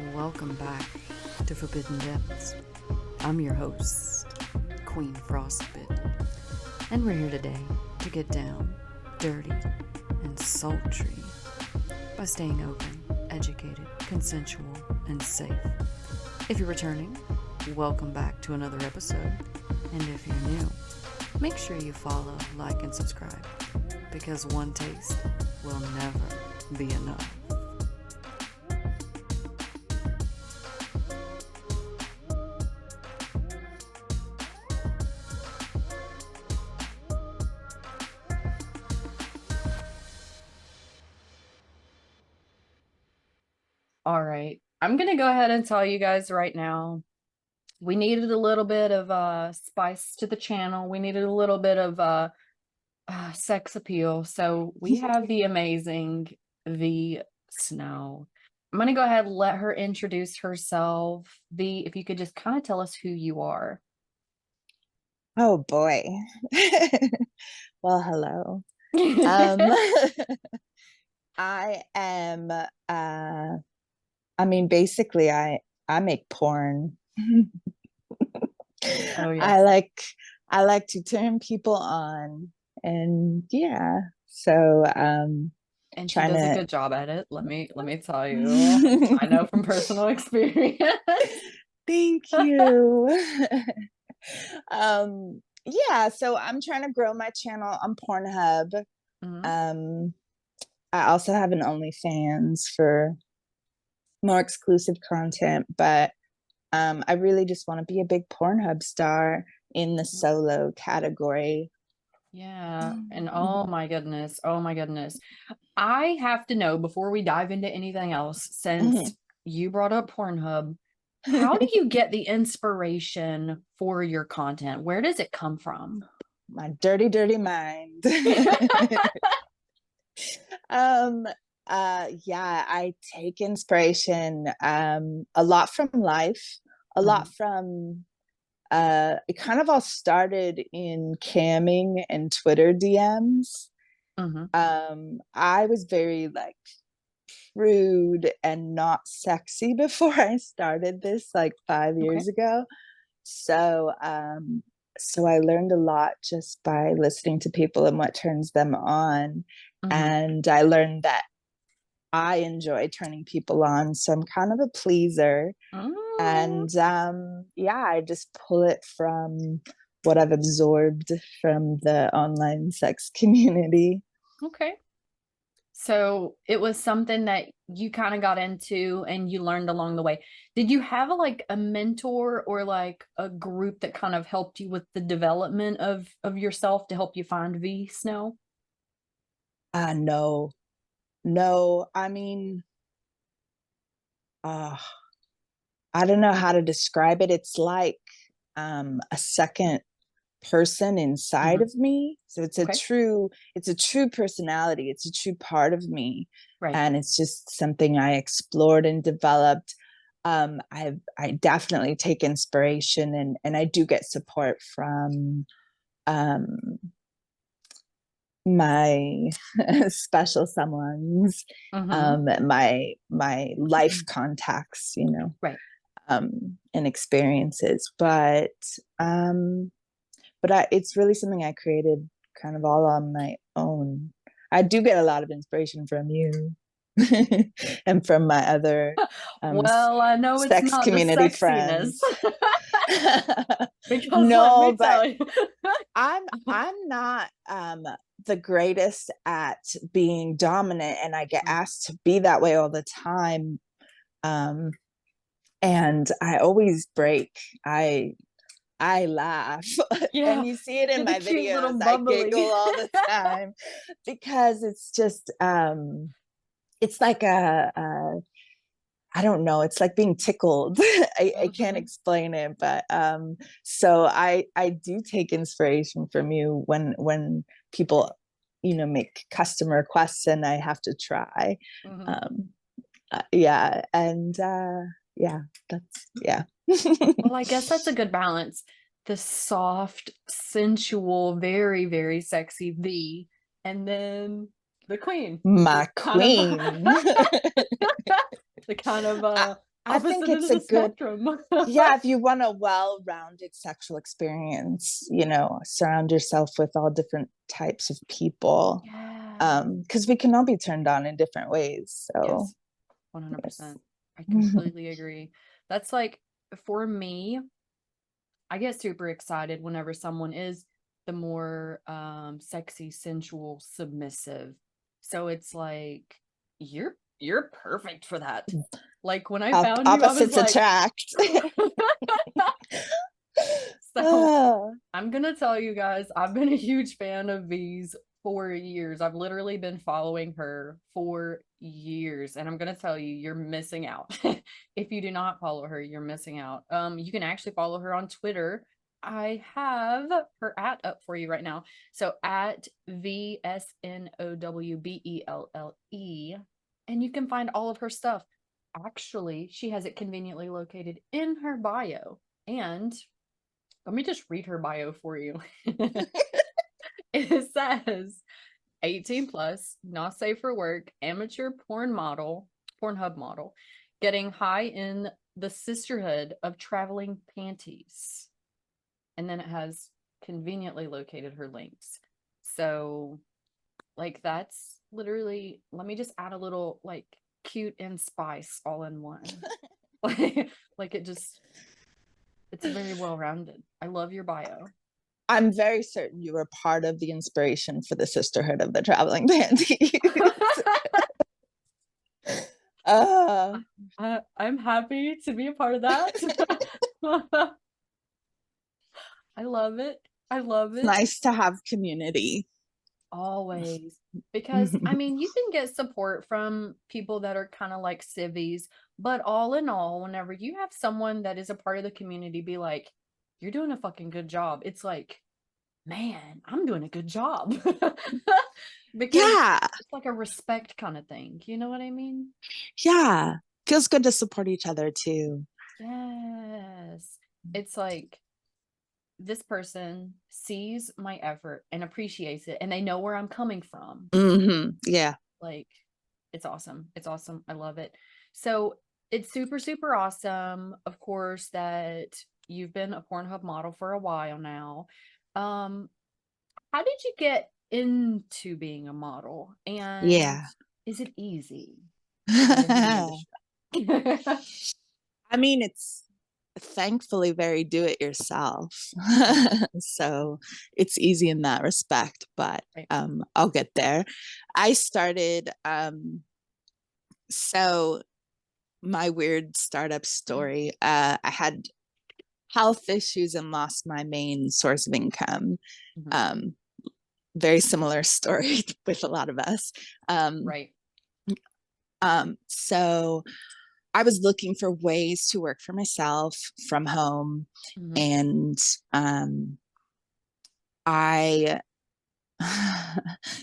Welcome back to Forbidden Depths. I'm your host, Queen Frostbit, and we're here today to get down, dirty, and sultry by staying open, educated, consensual, and safe. If you're returning, welcome back to another episode, and if you're new, make sure you follow, like, and subscribe, because one taste will never be enough. All right. I'm going to go ahead and tell you guys right now, we needed a little bit of spice to the channel. We needed a little bit of sex appeal. So we have the amazing Vee Snow. I'm going to go ahead and let her introduce herself. Vee, if you could just kind of tell us who you are. Oh boy. Well, hello. Um I am basically I make porn. Oh, yes. I like to turn people on, and yeah. So And she trying does a to good job at it. Let me tell you. I know from personal experience. Thank you. Yeah, so I'm trying to grow my channel on Pornhub. Mhm. I also have an OnlyFans for more exclusive content, but I really just want to be a big Pornhub star in the solo category. Yeah. And oh my goodness. Oh my goodness. I have to know before we dive into anything else, since you brought up Pornhub, how do you get the inspiration for your content? Where does it come from? My dirty, dirty mind. um yeah, I take inspiration a lot from life, a lot from it kind of all started in camming and Twitter DMs. I was very like prude and not sexy before I started this like 5 years ago. So so I learned a lot just by listening to people and what turns them on. And I learned that I enjoy turning people on. So I'm kind of a pleaser. And yeah, I just pull it from what I've absorbed from the online sex community. Okay. So it was something that you kind of got into and you learned along the way. Did you have like a mentor or like a group that kind of helped you with the development of yourself to help you find Vee Snow? No, no. I mean, uh, I don't know how to describe it. It's like a second person inside of me. So it's it's a true personality. It's a true part of me. Right. And it's just something I explored and developed. I definitely take inspiration, and I do get support from um my special someone's, my life contacts, Right. and experiences. But it's really something I created kind of all on my own. I do get a lot of inspiration from you and from my other Well, I know it's sex not the community sexiness. friends. Because let No, me but tell you. I'm not the greatest at being dominant, and I get asked to be that way all the time. And I always break. I laugh. Yeah, And you see it in you're the my cute little videos. I bubbly. giggle all the time because it's just it's like a I don't know, it's like being tickled. I can't explain it, but so I do take inspiration from you when people make custom requests and I have to try. Yeah, and yeah, that's yeah. Well, I guess that's a good balance. The soft, sensual, very, very sexy Vee, and then the queen. My Kind of queen. the kind of I think Opposite end it's of a the good, spectrum. yeah, if you want a well-rounded sexual experience, surround yourself with all different types of people. Yeah. Because we can all be turned on in different ways. So Yes. 100%. yes. I completely agree. That's like, for me, I get super excited whenever someone is the more sexy, sensual, submissive. So it's like you're perfect for that. Like when I found you, I was Opposites like, attract. so Ah. I'm gonna tell you guys, I've been a huge fan of Vee's for years. I've literally been following her for years, and I'm gonna tell you, you're missing out. If you do not follow her, you're missing out. You can actually follow her on Twitter. I have her up for you right now. So at VSNOWBELLE, and you can find all of her stuff. Actually, she has it conveniently located in her bio. And let me just read her bio for you. It says 18 plus, not safe for work, amateur Pornhub model, getting high in the sisterhood of traveling panties. And then it has conveniently located her links. So, like, that's literally, let me just add a little, like, cute and spice all in one. Like it just, it's very well rounded. I love your bio. I'm very certain you were part of the inspiration for the Sisterhood of the Traveling Panties. I'm happy to be a part of that. I love it. I love It's it. nice to have community. Always. Because, I mean, you can get support from people that are kind of like civvies, but all in all, whenever you have someone that is a part of the community be like, you're doing a fucking good job, it's like, man, I'm doing a good job. Because Yeah. it's like a respect kind of thing. You know what I mean? Yeah. Feels good to support each other too. Yes. It's like this person sees my effort and appreciates it, and they know where I'm coming from. Yeah. Like, it's awesome. It's awesome. I love it. So it's super, super awesome, of course, that you've been a Pornhub model for a while now. How did you get into being a model? And Yeah. is it easy to get into the industry? I mean, it's thankfully very do it yourself. So it's easy in that respect, but Right. I'll get there. I started, so my weird startup story, I had health issues and lost my main source of income. Mhm. Very similar story with a lot of us. Right. So I was looking for ways to work for myself from home. Mhm. And I,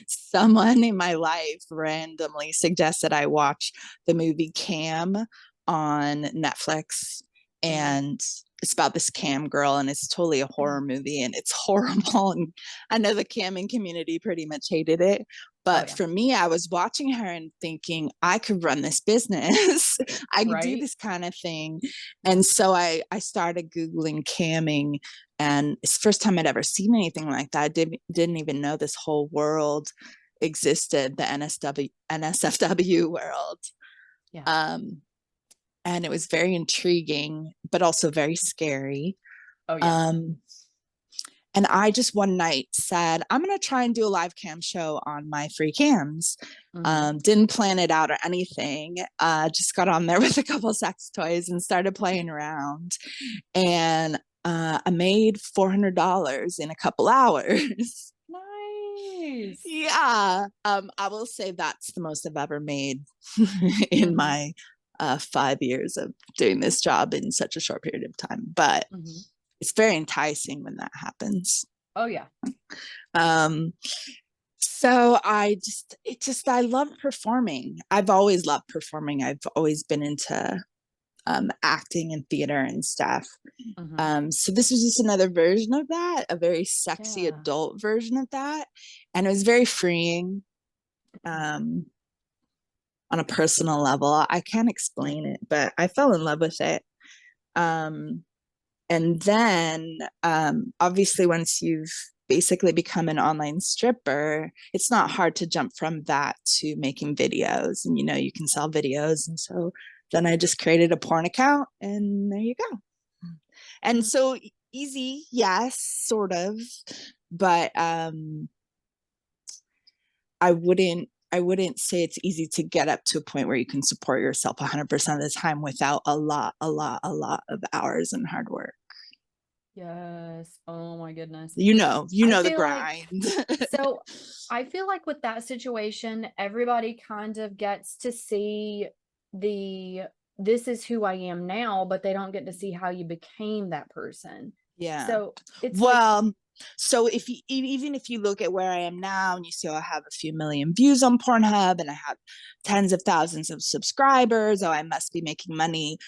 someone in my life randomly suggested I watch the movie Cam on Netflix. And it's about this cam girl, and it's totally a horror movie, and it's horrible. And I know the camming community pretty much hated it. But yeah. for me, I was watching her and thinking I could run this business. I could do Right. this kind of thing. And so I started Googling camming, and it's the first time I'd ever seen anything like that. I didn't even know this whole world existed, the NSFW world. Yeah. And it was very intriguing, but also very scary. Oh yeah. And I just one night said, I'm going to try and do a live cam show on my free cams. Mhm. Didn't plan it out or anything. Just got on there with a couple sex toys and started playing around. And I made $400 in a couple hours. Nice. Yeah. I will say that's the most I've ever made in Mhm. my 5 years of doing this job in such a short period of time. But Mhm. it's very enticing when that happens. Oh yeah. So I love performing. I've always loved performing. I've always been into acting and theater and stuff. Mhm. So this was just another version of that, a very sexy Yeah. adult version of that. And it was very freeing. Um, on a personal level. I can't explain it, but I fell in love with it. And then obviously once you've basically become an online stripper, it's not hard to jump from that to making videos, and you can sell videos. And so then I just created a porn account, and there you go. And so easy, yes, sort of, but I wouldn't say it's easy to get up to a point where you can support yourself 100% of the time without a lot of hours and hard work. Yes. Oh my goodness. You know the feel like grind. so I feel like with that situation, everybody kind of gets to see this is who I am now, but they don't get to see how you became that person. Yeah. So it's like, Well, so if you even if you look at where I am now and you see I have a few million views on Pornhub and I have tens of thousands of subscribers, oh, I must be making money.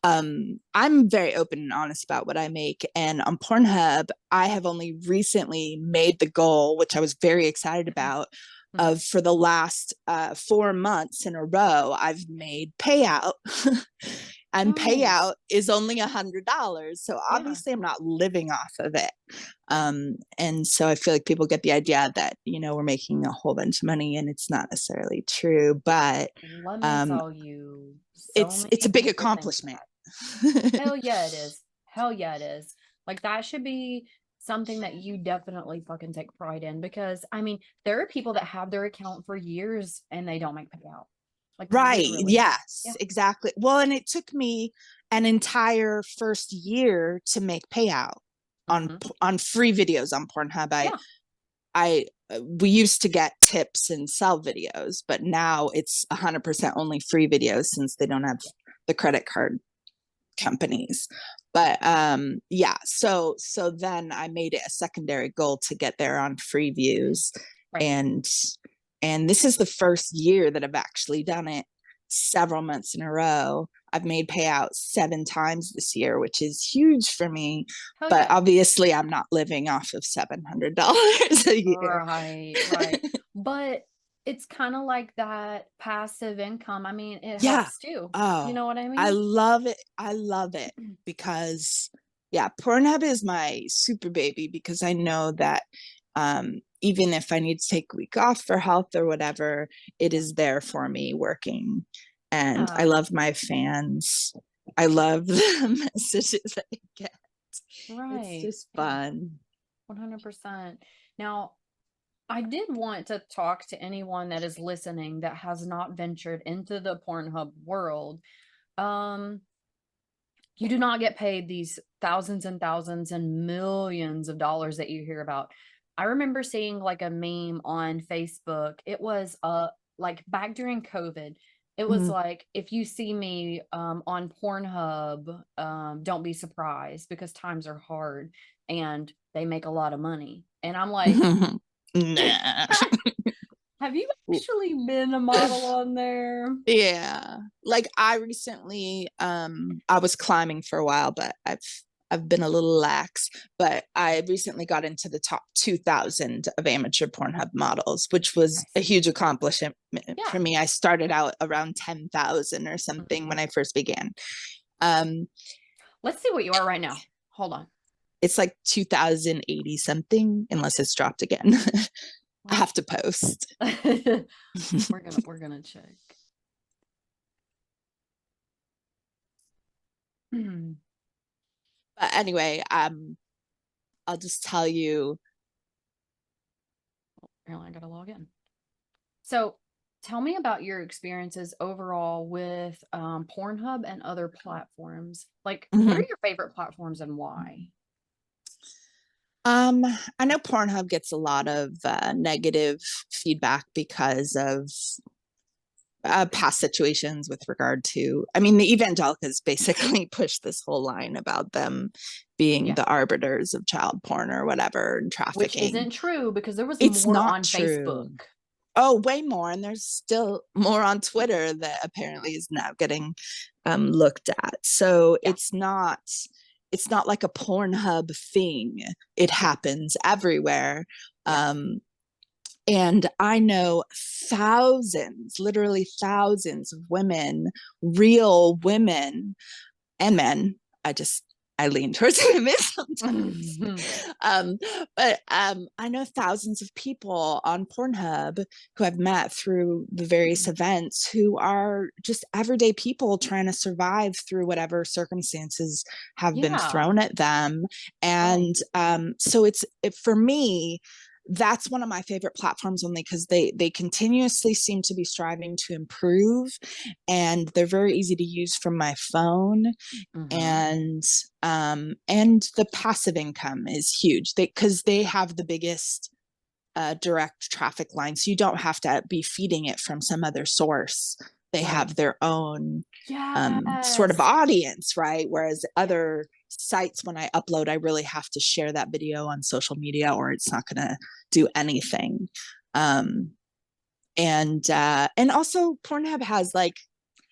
I'm very open and honest about what I make. And on Pornhub, I have only recently made the goal, which I was very excited about, of for the last 4 months in a row, I've made payout. And nice. payout is only $100. So Yeah. obviously I'm not living off of it. And so I feel like people get the idea that, we're making a whole bunch of money, and it's not necessarily true, but Let me tell you, so it's many a big people think accomplishment. that. Hell yeah, it is. Hell yeah, it is. Like that should be something that you definitely fucking take pride in, because I mean, there are people that have their account for years and they don't make payout. Like Right. literally. Yes, Yeah. exactly. Well, and it took me an entire first year to make payout on free videos on Pornhub. We used to get tips and sell videos, but now it's 100% only free videos since they don't have the credit card companies. But yeah, so then I made it a secondary goal to get there on free views. Right. And this is the first year that I've actually done it several months in a row. I've made payouts 7 times this year, which is huge for me. Hell but yeah. Obviously I'm not living off of $700 a year. Right. But it's kind of like that passive income. I mean, it helps too. Oh, you know what I mean? I love it because Pornhub is my super baby, because I know that even if I need to take a week off for health or whatever, it is there for me working. And I love my fans. I love the messages I get. Right. It's just fun. 100%. Now, I did want to talk to anyone that is listening that has not ventured into the Pornhub world. You do not get paid these thousands and thousands and millions of dollars that you hear about. I remember seeing like a meme on Facebook. It was like back during COVID. It was like, if you see me on Pornhub, don't be surprised, because times are hard and they make a lot of money. And I'm like, nah. Have you actually been a model on there? Yeah. Like I recently, I was climbing for a while, but I've been a little lax, but I recently got into the top 2,000 of amateur Pornhub models, which was a huge accomplishment for me. I started out around 10,000 or something when I first began. Let's see what you are right now. Hold on. It's like 2,080 something, unless it's dropped again. I have to post. we're gonna check. But anyway, I'll just tell you. Apparently I gotta log in. So tell me about your experiences overall with Pornhub and other platforms. Like, what are your favorite platforms and why? I know Pornhub gets a lot of negative feedback because of past situations with regard to, I mean, the evangelicals basically pushed this whole line about them being the arbiters of child porn or whatever, and trafficking. Which isn't true, because there was it's more not on true. Facebook. Oh, way more. And there's still more on Twitter that apparently is now getting looked at. So it's not like a Pornhub thing. It happens everywhere. And I know thousands, literally thousands of women, real women and men. I lean towards women sometimes. But I know thousands of people on Pornhub who I've met through the various events who are just everyday people trying to survive through whatever circumstances have been thrown at them. And so for me, that's one of my favorite platforms, only because they continuously seem to be striving to improve, and they're very easy to use from my phone. And the passive income is huge because they have the biggest direct traffic line, so you don't have to be feeding it from some other source. They have their own sort of audience, right? Whereas other sites, when I upload, I really have to share that video on social media or it's not going to do anything. And also Pornhub has like,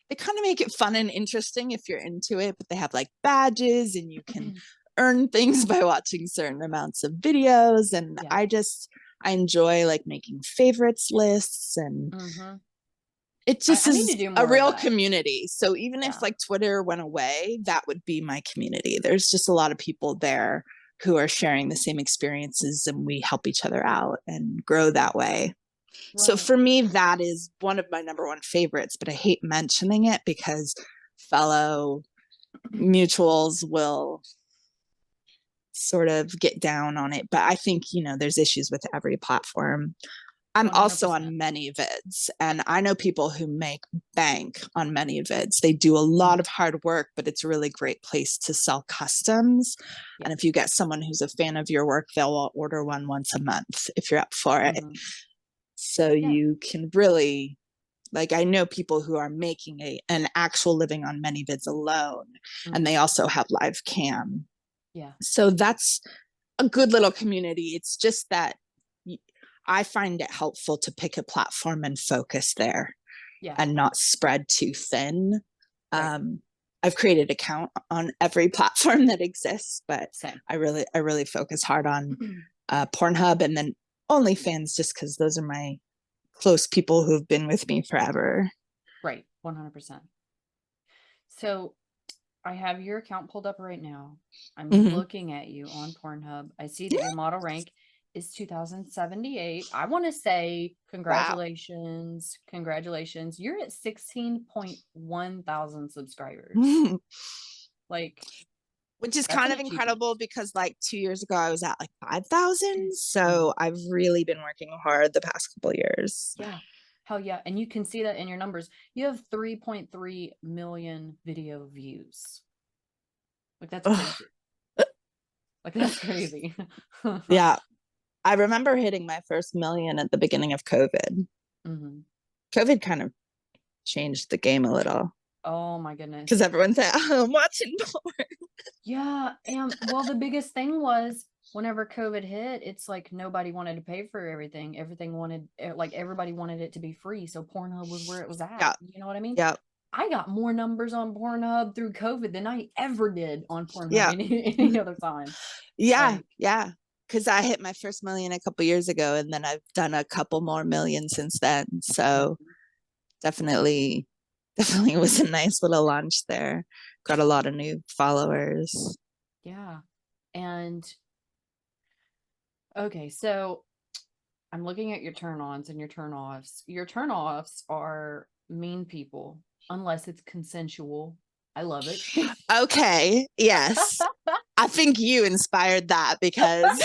they kind of make it fun and interesting if you're into it, but they have like badges and you can earn things by watching certain amounts of videos. And I enjoy like making favorites lists, and it just is a real community. So even if like Twitter went away, that would be my community. There's just a lot of people there who are sharing the same experiences, and we help each other out and grow that way. Right. So for me, that is one of my number one favorites, but I hate mentioning it because fellow mutuals will sort of get down on it. But I think, there's issues with every platform. I'm 100%. Also on ManyVids, and I know people who make bank on ManyVids. They do a lot of hard work, but it's a really great place to sell customs. And if you get someone who's a fan of your work, they'll order one once a month if you're up for it. So you can really, like, I know people who are making an actual living on ManyVids alone, and they also have live cam. So that's a good little community. It's just that I find it helpful to pick a platform and focus there and not spread too thin. Right. I've created an account on every platform that exists, but I really focus hard on Pornhub and then OnlyFans, just because those are my close people who have been with me forever. Right. 100%. So I have your account pulled up right now. I'm looking at you on Pornhub. I see that your model rank is 2078. I want to say congratulations. Wow. Congratulations. You're at 16.1 thousand subscribers. Like, which is kind of incredible because like 2 years ago I was at like 5,000. So I've really been working hard the past couple of years. Yeah. Hell yeah. And you can see that in your numbers. You have 3.3 million video views. Like, that's crazy. Like, that's crazy. Yeah. I remember hitting my first million at the beginning of COVID. COVID kind of changed the game a little. Oh my goodness. Because everyone's at home watching porn. Yeah. And well, the biggest thing was whenever COVID hit, it's like nobody wanted to pay for everything. Everybody wanted it to be free. So Pornhub was where it was at. Yeah. You know what I mean? Yeah. I got more numbers on Pornhub through COVID than I ever did on Pornhub any other time. Yeah. Yeah. Because I hit my first million a couple years ago, and then I've done a couple more million since then. So definitely it was a nice little launch there. Got a lot of new followers. Yeah. And okay, so I'm looking at your turn-ons and your turn-offs. Your turn-offs are mean people, unless it's consensual. I love it. Okay. Yes. I think you inspired that because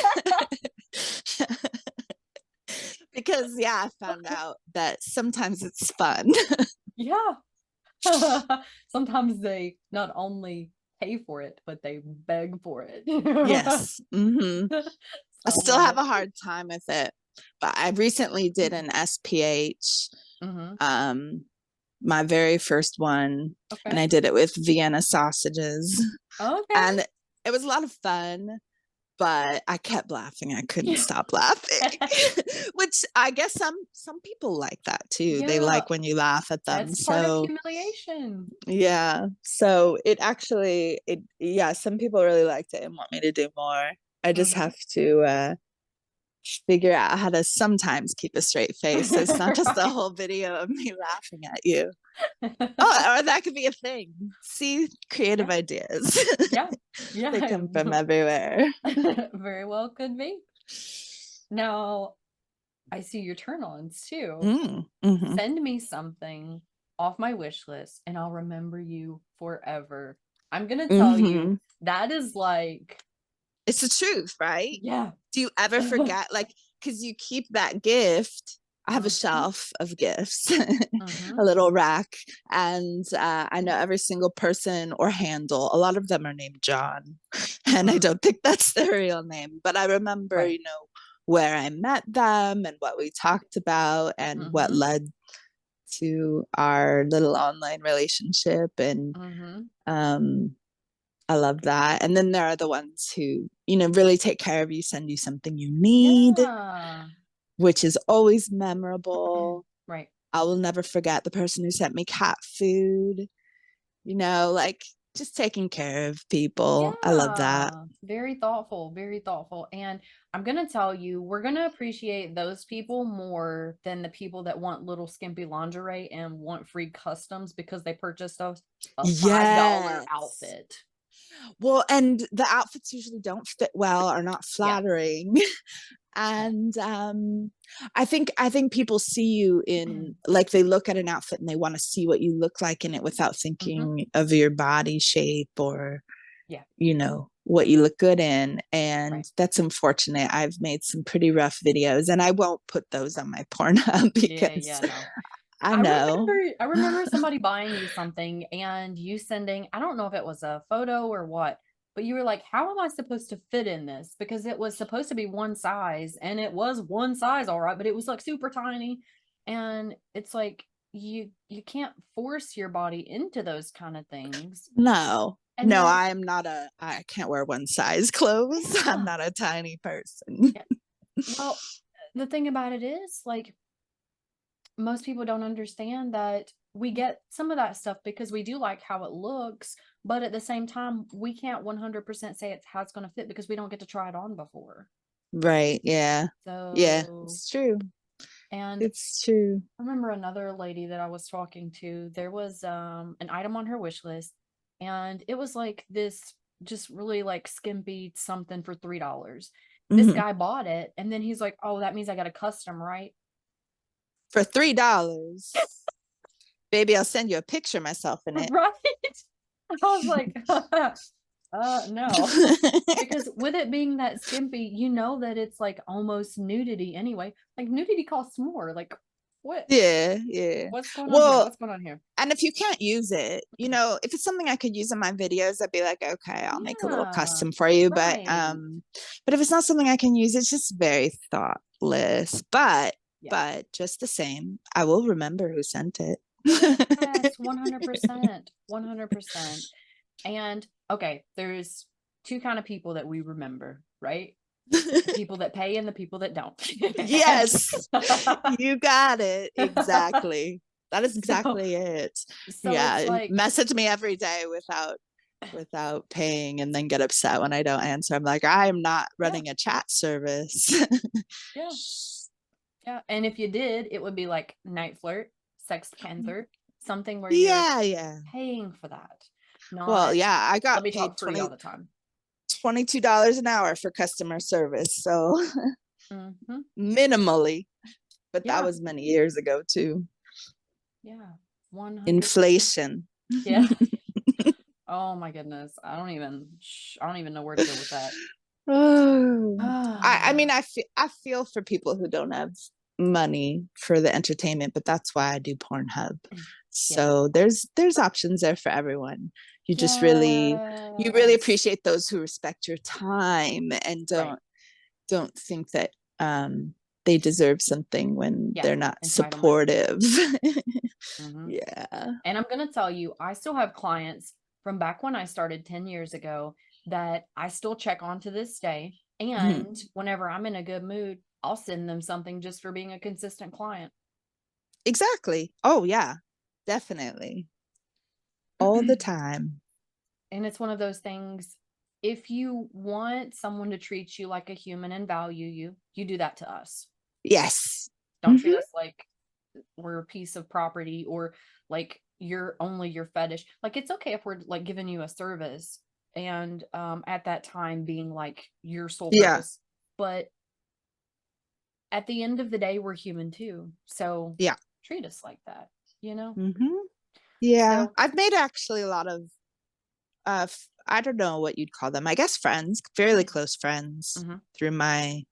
I found out that sometimes it's fun. Yeah. Sometimes they not only pay for it, but they beg for it. Yes. I still have a hard time with it, but I recently did an SPH. My very first one, and I did it with Vienna sausages. Okay. And it was a lot of fun, but I kept laughing. I couldn't stop laughing. Which I guess some people like that too. Yeah. They like when you laugh at them. That's part of humiliation. Yeah. So some people really liked it and want me to do more. I just have to figure out how to sometimes keep a straight face. So it's not just a whole video of me laughing at you. Oh, or that could be a thing. See, creative Yeah. ideas. Yeah. They Yeah. come from everywhere. Very well could be. Now, I see your turn-ons too. Mm-hmm. Send me something off my wish list and I'll remember you forever. I'm gonna tell you, that is like, It's the truth, right? yeah. Do you ever forget, like, because you keep that gift? I have a Mhm. shelf of gifts, Mhm. a little rack, and I know every single person or handle. A lot of them are named John, and I don't think that's their real name, but I remember, Right. you know, where I met them and what we talked about and what Mhm. led to our little online relationship. And Mhm. I love that. And then there are the ones who, you know, really take care of you, send you something you need, Yeah. which is always memorable. Right. I will never forget the person who sent me cat food, you know, like just taking care of people. I love that. Yeah. Very thoughtful, very thoughtful. And I'm gonna tell you, we're gonna appreciate those people more than the people that want little skimpy lingerie and want free customs because they purchased a $5 Yes. outfit. Well, and the outfits usually don't fit well, are not Yeah. flattering. Yeah. And I think people see you in, like, they look at an outfit and they want to see what you look like in it without thinking of your body shape or, Yeah. you know, what you look good in. And Right. that's unfortunate. I've made some pretty rough videos and I won't put those on my Pornhub because No. I know. I remember somebody buying you something and you sending, I don't know if it was a photo or what, but you were like, how am I supposed to fit in this? Because it was supposed to be one size and it was one size, all right, but it was like super tiny. And it's like you can't force your body into those kind of things. No. And No, then I can't wear one size clothes. I'm yeah, not a tiny person. yeah. Well, the thing about it is like most people don't understand that we get some of that stuff because we do like how it looks, but at the same time, we can't 100% say it's how it's going to fit because we don't get to try it on before. Right. Yeah. Yeah, So, it's true. and It's true. I remember another lady that I was talking to, there was an item on her wish list, and it was like this just really like skimpy something for $3. This Mhm. guy bought it, and then he's like, "Oh, that means I got a custom, right?" For $3. Baby, I'll send you a picture of myself in it. Right? I was like, no. Because with it being that skimpy, you know that it's like almost nudity anyway. Like nudity costs more. Like what? Yeah, yeah. What's going on here? Well, What's going on here? and if you can't use it, you know, if it's something I could use in my videos, I'd be like, okay, I'll make a little Yeah, custom for you. right. But if it's not something I can use, it's just very thoughtless. Yeah. But just the same, I will remember who sent it. Yes, 100%. 100%. And okay, there's two kind of people that we remember, right? The people that pay and the people that don't. Yes, you got it. Exactly. That is So exactly it. it's Yeah, like, message me every day without paying and then get upset when I don't answer. I'm like, I am not yeah, running a chat service. yeah. Yeah, and if you did, it would be like Night Flirt, Sex Panther, something where you're Yeah, yeah. paying for that. Well, Not yeah, I let got me paid talk free all the time. $22 an hour for customer service. So Hmm. minimally, but that Yeah, was many years ago too. yeah, 100%. Inflation. Yeah. Oh my goodness. I don't even know where to go with that. Oh, I mean, Ah, I feel for people who don't have money for the entertainment, but that's why I do Pornhub. yeah. So there's options there for everyone. You really Yes. appreciate those who respect your time and Right. don't think that they deserve something when Yeah. they're not Entitlement. supportive. Hmm. Yeah. And I'm going to tell you, I still have clients from back when I started 10 years ago that I still check on to this day. Mhm. And whenever I'm in a good mood, I'll send them something just for being a consistent client. Exactly. Oh yeah, definitely. All the time. And it's one of those things, if you want someone to treat you like a human and value you, you do that to us. Yes. Don't treat us like we're a piece of property, or like you're only your fetish. Like, it's okay if we're like giving you a service and at that time being like your sole purpose, but at the end of the day, we're human too. So Yeah. treat us like that, you know? Yeah. So, I've made actually a lot of I don't know what you'd call them. I guess friends, fairly close friends through my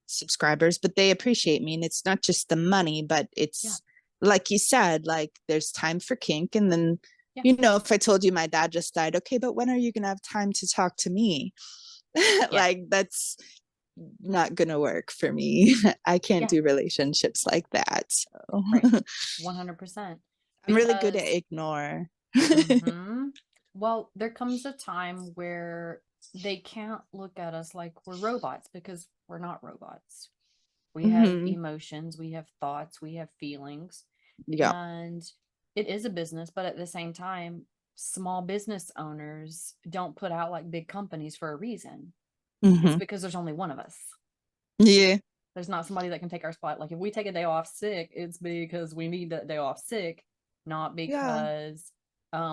subscribers, but they appreciate me. And it's not just the money, but it's like you said, like there's time for kink. And then, you know, if I told you my dad just died, okay, but when are you going to have time to talk to me? Like, that's not going to work for me. I can't do relationships like that. So. Right. 100%. I'm really good at ignore. Well, there comes a time where they can't look at us like we're robots, because we're not robots. We have emotions, we have thoughts, we have feelings. And it is a business, but at the same time, small business owners don't put out like big companies for a reason. It's because there's only one of us. Yeah. There's not somebody that can take our spot. Like, if we take a day off sick, it's because we need that day off sick, not because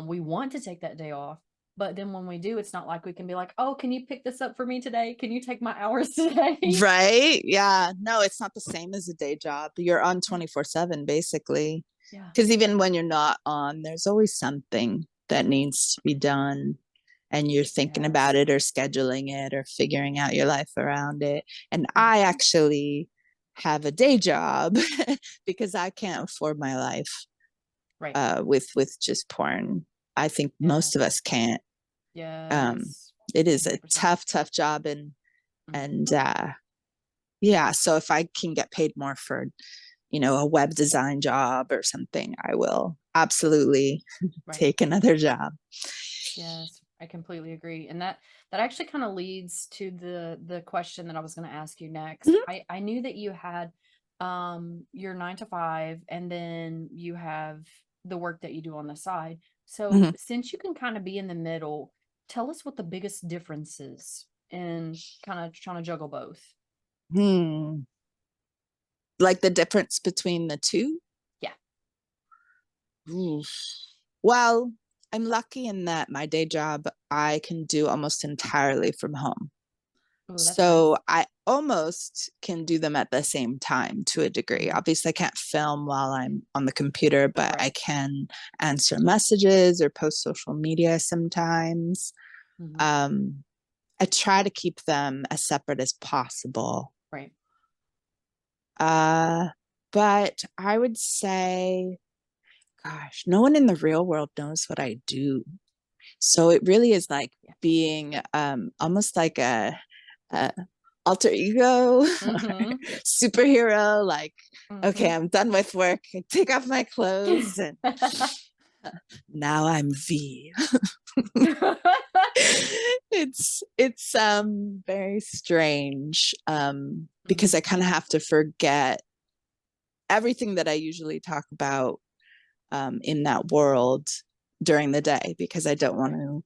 we want to take that day off. But then when we do, it's not like we can be like, oh, can you pick this up for me today? Can you take my hours today? Right. Yeah. No, it's not the same as a day job. You're on 24/7 basically. Yeah. Because even when you're not on, there's always something that needs to be done. And you're thinking about it or scheduling it or figuring out your life around it. And I actually have a day job because I can't afford my life with just porn. I think most of us can't. It is a 100%. tough job, and yeah, so if I can get paid more for, you know, a web design job or something, I will absolutely take another job. Yes, I completely agree. And that actually kind of leads to the question that I was going to ask you next. I knew that you had your 9 to 5, and then you have the work that you do on the side. So since you can kind of be in the middle, tell us what the biggest difference is in kind of trying to juggle both. Like the difference between the two? Yeah. Well, I'm lucky in that my day job I can do almost entirely from home. So I almost can do them at the same time to a degree. Obviously, I can't film while I'm on the computer, but I can answer messages or post social media sometimes. I try to keep them as separate as possible. Right. But I would say, gosh, no one in the real world knows what I do. So it really is like being almost like a alter ego superhero. Like, okay, I'm done with work. I take off my clothes and now I'm Vee. It's very strange because I kind of have to forget everything that I usually talk about in that world during the day, because I don't want to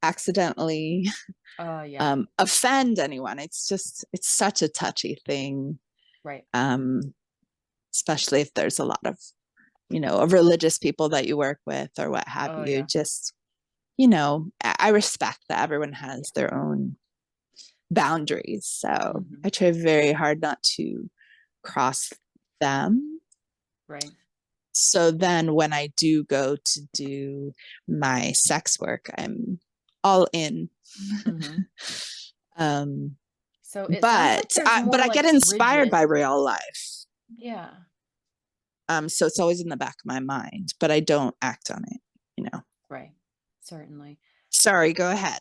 accidentally offend anyone. It's such a touchy thing, right? Especially if there's a lot of, you know, of religious people that you work with or what have you. Just, you know, I respect that everyone has their own boundaries, so I try very hard not to cross them. Right. So then when I do go to do my sex work, I'm all in. So it sounds like there's more but I like get inspired rigid. by real life. Yeah. So it's always in the back of my mind, but I don't act on it, you know. Right. Certainly. Sorry, go ahead.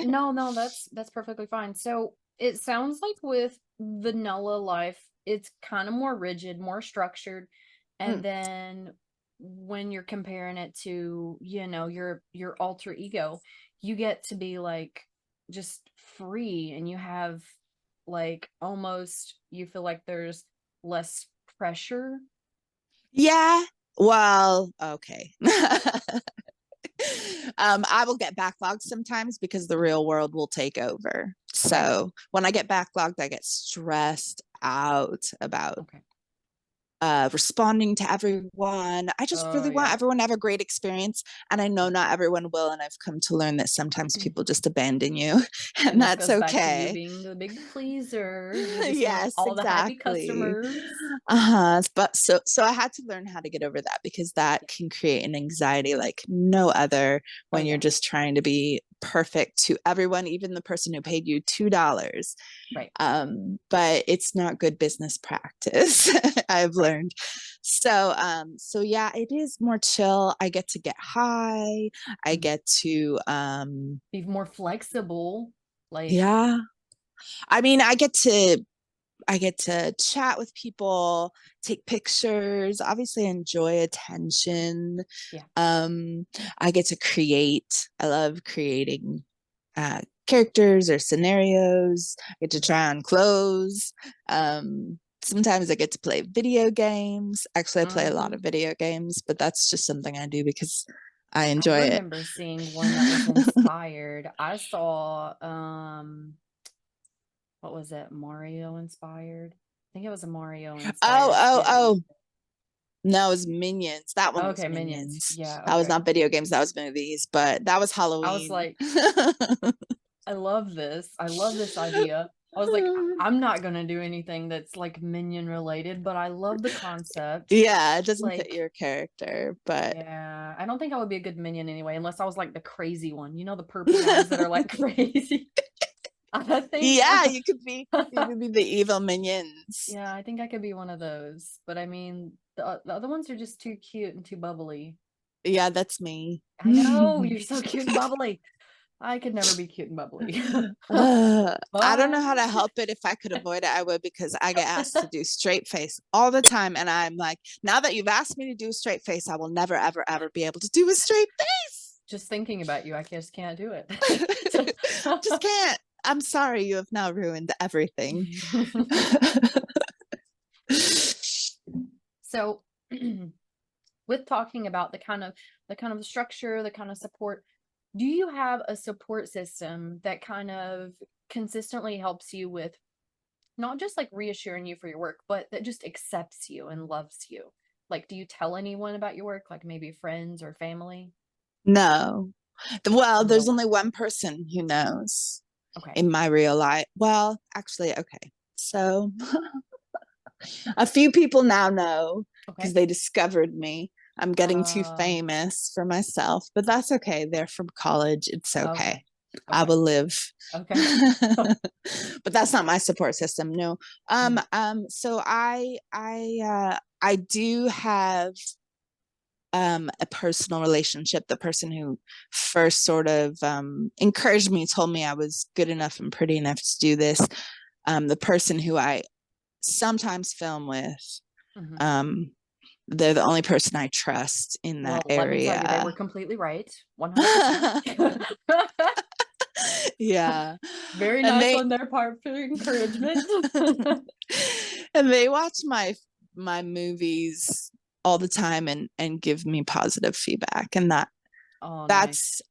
No, that's perfectly fine. So it sounds like with vanilla life, it's kind of more rigid, more structured. And then when you're comparing it to, you know, your alter ego, you get to be like just free, and you have like almost, you feel like there's less pressure. Yeah. Well, okay. I will get backlogged sometimes because the real world will take over. So when I get backlogged, I get stressed out about Okay. responding to everyone. I just really want everyone to have a great experience. And I know not everyone will. And I've come to learn that sometimes people just abandon you, and this that's goes back to you okay. being the big pleaser. You just want Yes, all the happy exactly. customers. But so I had to learn how to get over that, because that can create an anxiety like no other when you're just trying to be perfect to everyone, even the person who paid you $2. Right. But it's not good business practice. I've learned. So yeah, it is more chill. I get to get high. I get to be more flexible. Like, yeah. I mean, I get to chat with people, take pictures, obviously enjoy attention. Yeah. I get to create. I love creating characters or scenarios. I get to try on clothes. Sometimes I get to play video games. Actually, I play a lot of video games, but that's just something I do because I enjoy it. I remember seeing one that was inspired. I saw what was it? Mario inspired? I think it was a Mario inspired. Oh. No, it was Minions. That one was Minions. Yeah. That was not video games. That was movies, but that was Halloween. I was like, I love this. I love this idea. I was like, I'm not gonna do anything that's like minion related, but I love the concept. Yeah, it doesn't fit your character, but yeah, I don't think I would be a good minion anyway, unless I was like the crazy one. You know, the purple ones that are like crazy. I think yeah, you could be the evil minions. Yeah, I think I could be one of those. But I mean, the other ones are just too cute and too bubbly. Yeah, that's me. I know, you're so cute and bubbly. I could never be cute and bubbly. I don't know how to help it. If I could avoid it, I would, because I get asked to do straight face all the time. And I'm like, now that you've asked me to do a straight face, I will never, ever, ever be able to do a straight face. Just thinking about you, I just can't do it. Just can't. I'm sorry, you have now ruined everything. So with talking about the kind of structure, the kind of support, do you have a support system that kind of consistently helps you with not just like reassuring you for your work, but that just accepts you and loves you? Like, do you tell anyone about your work, like maybe friends or family? No. Well, there's only one person who knows in my real life. Well, actually, okay. So a few people now know because they discovered me. I'm getting too famous for myself, but that's okay. They're from college. It's okay. I will live. But that's not my support system. No. So I do have a personal relationship. The person who first sort of encouraged me, told me I was good enough and pretty enough to do this. The person who I sometimes film with, they're the only person I trust in that area. Let me tell you, they were completely right. 100%. Yeah. Very nice on their part for encouragement. And they watch my movies all the time and give me positive feedback, and that's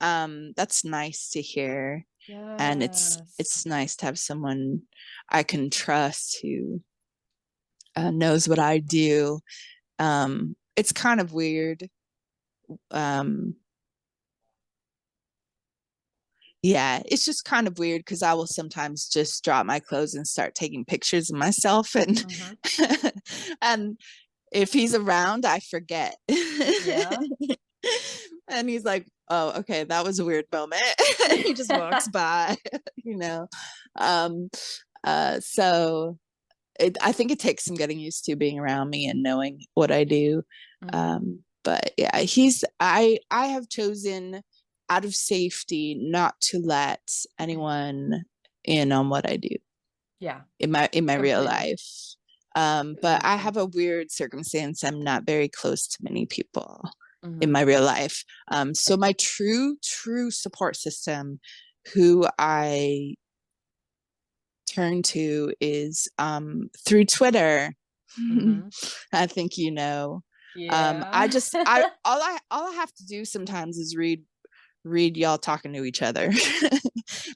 nice to hear. Yes. And it's nice to have someone I can trust who knows what I do. It's kind of weird. Yeah, it's just kind of weird because I will sometimes just drop my clothes and start taking pictures of myself, and and if he's around, I forget. Yeah. And he's like, oh, okay, that was a weird moment. He just walks by, you know. So I think it takes some getting used to being around me and knowing what I do. But yeah, I have chosen out of safety not to let anyone in on what I do. Yeah. In my real life. But I have a weird circumstance. I'm not very close to many people in my real life. So my true support system, who I turn to, is through Twitter. I think you know. Yeah. All I have to do sometimes is read read y'all talking to each other.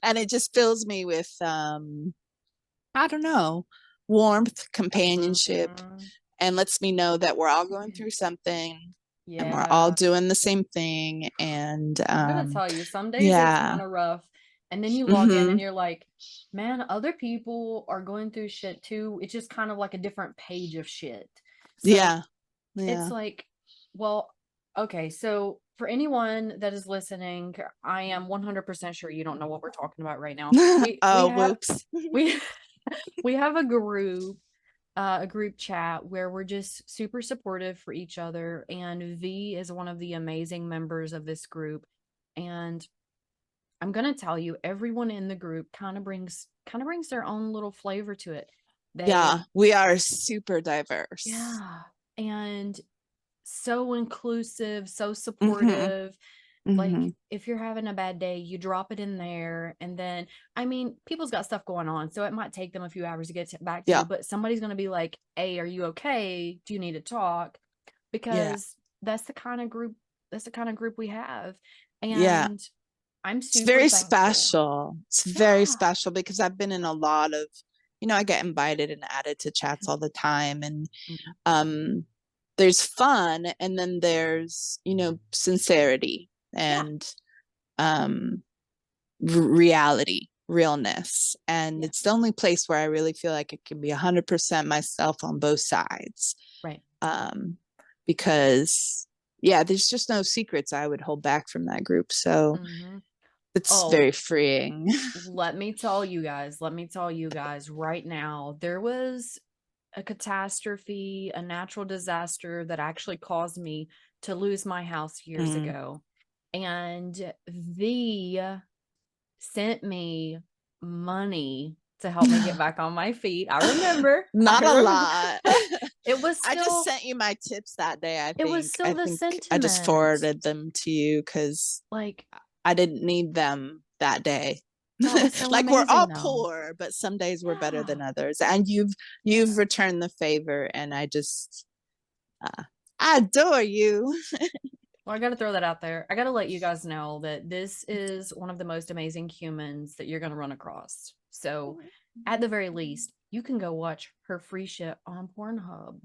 And it just fills me with I don't know, warmth, companionship, Mhm. and lets me know that we're all going through something and we're all Yeah. doing the same thing. And I'm gonna tell you, some days it's yeah. kind of rough. And then you log in Mm-hmm. and you're like, man, other people are going through shit too. It's just kind of like a different page of shit. So Yeah. it's Yeah. like, well, okay, so for anyone that is listening, I am 100% sure you don't know what we're talking about right now. We Oh, have whoops. we we have a group chat where we're just super supportive for each other, and V is one of the amazing members of this group. And I'm gonna tell you, everyone in the group kind of brings their own little flavor to it. Yeah, They we are super diverse. Yeah, and so inclusive, so Mm-hmm. supportive. Like, Mm-hmm. if you're having a bad day, you drop it in there, and then, I mean, people's got stuff going on, so it might take them a few hours to get back to Yeah. you, but somebody's going to be like, hey, are you okay? Do you need to talk? Yeah. Because that's the kind of group we have. Yeah. And I'm It's super very thankful. special. It's very Yeah. special because I've been in a lot of, I get invited and added to chats all the time. And Mhm. um there's fun, and then there's, sincerity Yeah. and reality, realness. And Yeah. it's the only place where I really feel like I can be 100% myself on both sides. Right. Because yeah, there's just no secrets I would hold back from that group. So Hmm. it's Oh, very freeing. let me tell you guys right now, there was a catastrophe, a natural disaster that actually caused me to lose my house years Mm. ago. And V sent me money to help me get back on my feet. I remember. Not I a remember. lot. It was I just still sent you my tips that day. I it was think. still I the think I just sentiment. forwarded them to you because Like, I didn't need them that day. that was so Like, we're amazing all though. poor, but some days we're better Yeah. than others. And you've Yeah. returned the favor, and I adore you. Well, I got to throw that out there. I got to let you guys know that this is one of the most amazing humans that you're going to run across. So, at the very least, you can go watch her free shit on Pornhub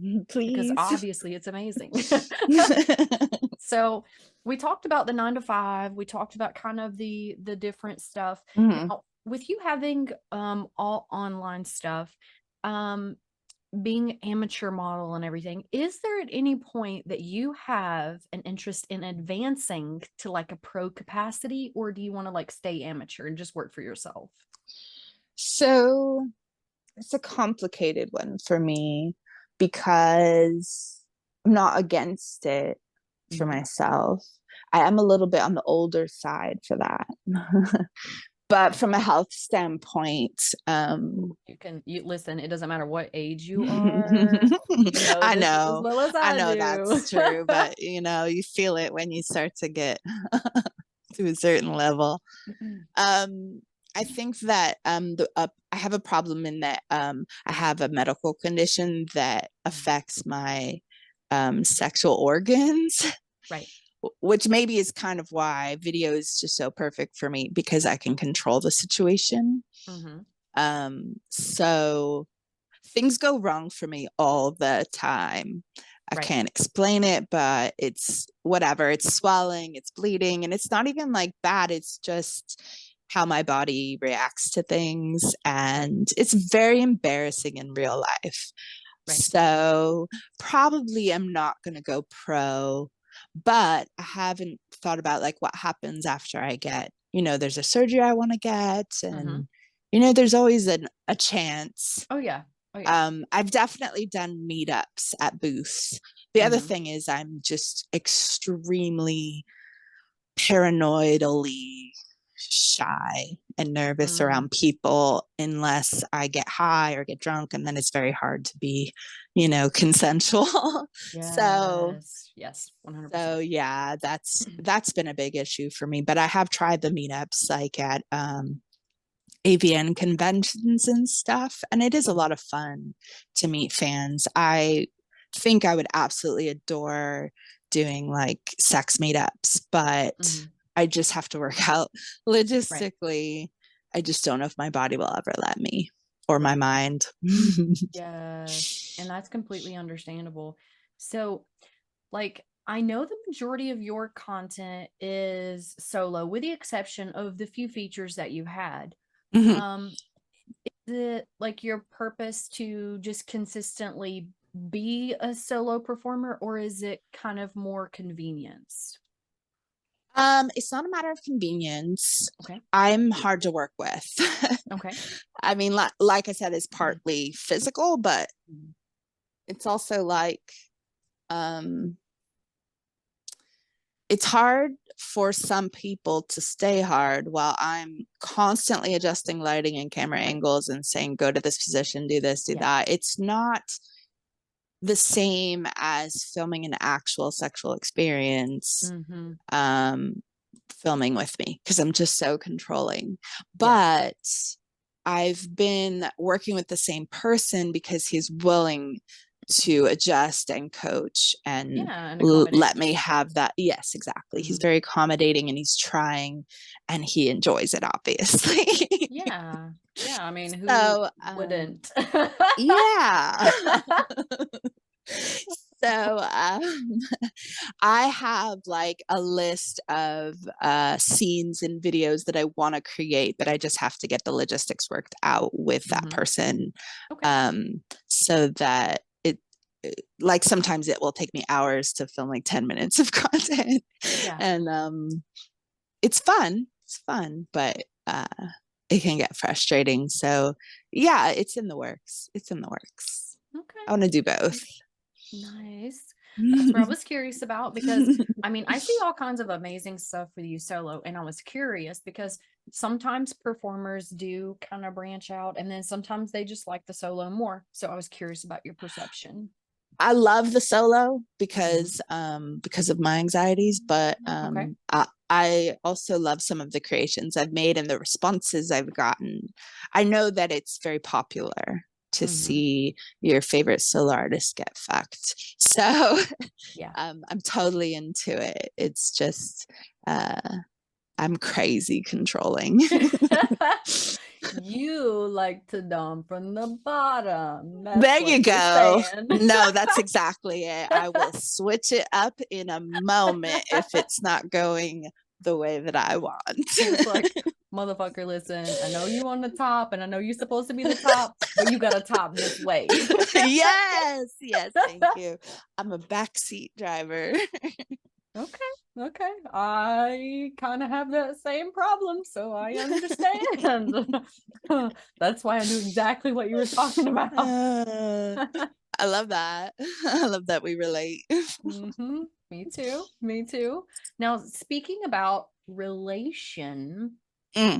because Please. obviously it's amazing. So, we talked about the 9 to 5. We talked about kind of the different stuff. Mhm. Now, with you having all online stuff, um being amateur model and everything, is there at any point that you have an interest in advancing to like a pro capacity, or do you want to like stay amateur and just work for yourself? So it's a complicated one for me because I'm not against it for Mhm. myself. I am a little bit on the older side for that. But from a health standpoint, You listen, it doesn't matter what age you are. You know I this as know, well as I do. that's true, but you feel it when you start to get to a certain level. Um, I think that I have a problem in that I have a medical condition that affects my sexual organs, Right. which maybe is kind of why video is just so perfect for me because I can control the situation. Hmm. So things go wrong for me all the time. I Right. can't explain it, but it's whatever. It's swelling, it's bleeding, and it's not even like bad. It's just how my body reacts to things. Right. And it's very embarrassing in real life. Right. So probably I'm not going to go pro, but I haven't thought about like what happens after I get, there's a surgery I want to get. Hmm. And, there's always a chance. Oh yeah. Oh yeah. I've definitely done meetups at booths. The other Hmm. thing is I'm just extremely paranoidally shy and nervous Mm. around people unless I get high or get drunk, and then it's very hard to be, consensual. so Yes. Yes. 100%. so yeah, that's been a big issue for me. But I have tried the meetups like at AVN conventions and stuff, and it is a Mhm. lot of fun to meet fans. I think I would absolutely adore doing like sex meetups, but Mhm. I just have to work out logistically. I just don't know if my body will ever let me, or my mind. Yes, and that's completely understandable. So, like, I know the majority of your content is solo, with the exception of the few features that you had. Mhm. Is it like your purpose to just consistently be a solo performer, or is it kind of more convenience? It's not a matter of convenience. Okay. I'm hard to work with. Okay. I mean, like I said, it's partly physical, but it's also like, it's hard for some people to stay hard while I'm constantly adjusting lighting and camera angles and saying, go to this position, do this, do that. It's not the same as filming an actual sexual experience, filming with me, because I'm just so controlling. But I've been working with the same person because he's willing to adjust and coach and let me have that. Yes, exactly. He's very accommodating, and he's trying, and he enjoys it, obviously. Yeah. I mean, who wouldn't? Yeah. So I have like a list of scenes and videos that I want to create, but I just have to get the logistics worked out with that person. So that like sometimes it will take me hours to film like 10 minutes of content. And it's fun, but it can get frustrating. So yeah, it's in the works. Okay. I want to do both. Nice. That's what I was curious about, because I mean, I see all kinds of amazing stuff with you solo, and I was curious because sometimes performers do kind of branch out, and then sometimes they just like the solo more. So I was curious about your perception. I love the solo because of my anxieties, but I also love some of the creations I've made and the responses I've gotten. I know that it's very popular to see your favorite solo artist get fucked. So I'm totally into it. It's just I'm crazy controlling. You like to dump from the bottom. There you go. No, that's exactly it. I will switch it up in a moment if it's not going the way that I want. It's like, motherfucker, listen, I know you on the top, and I know you're supposed to be the top, but you got to top this way. Yes, thank you. I'm a backseat driver. Okay. I kind of have that same problem, so I understand. That's why I knew exactly what you were talking about. I love that. I love that we relate. Me too. Now, speaking about relation,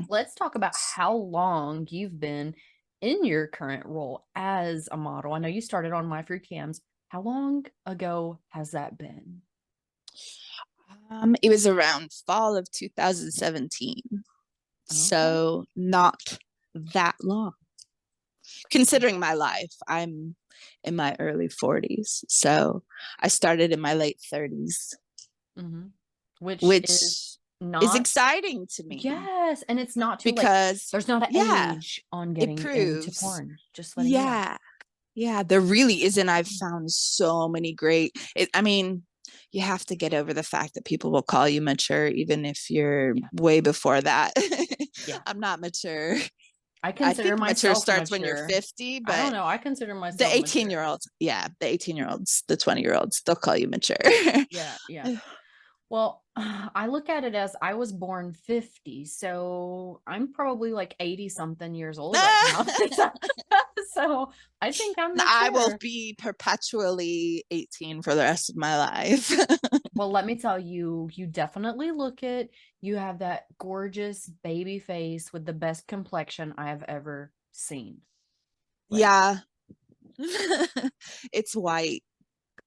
let's talk about how long you've been in your current role as a model. I know you started on My Free Cams. How long ago has that been? It was around fall of 2017. So not that long. Considering my life, I'm in my early 40s. So I started in my late 30s. Which is exciting to me. Yes, and it's not too because late. There's not an age on getting into porn. Just letting you know. Yeah, there really isn't. I've found so many great. I mean, you have to get over the fact that people will call you mature, even if you're way before that. I'm not mature. I consider myself mature starts mature when you're 50, but I don't know. I consider myself the 18-year-olds, the 18-year-olds, the 20-year-olds, they'll call you mature. Yeah. Well, I look at it as I was born 50, so I'm probably like 80 something years old right now. So I think I'm mature. I will be perpetually 18 for the rest of my life. Well, let me tell you, you definitely look it. You have that gorgeous baby face with the best complexion I have ever seen. Yeah. It's white.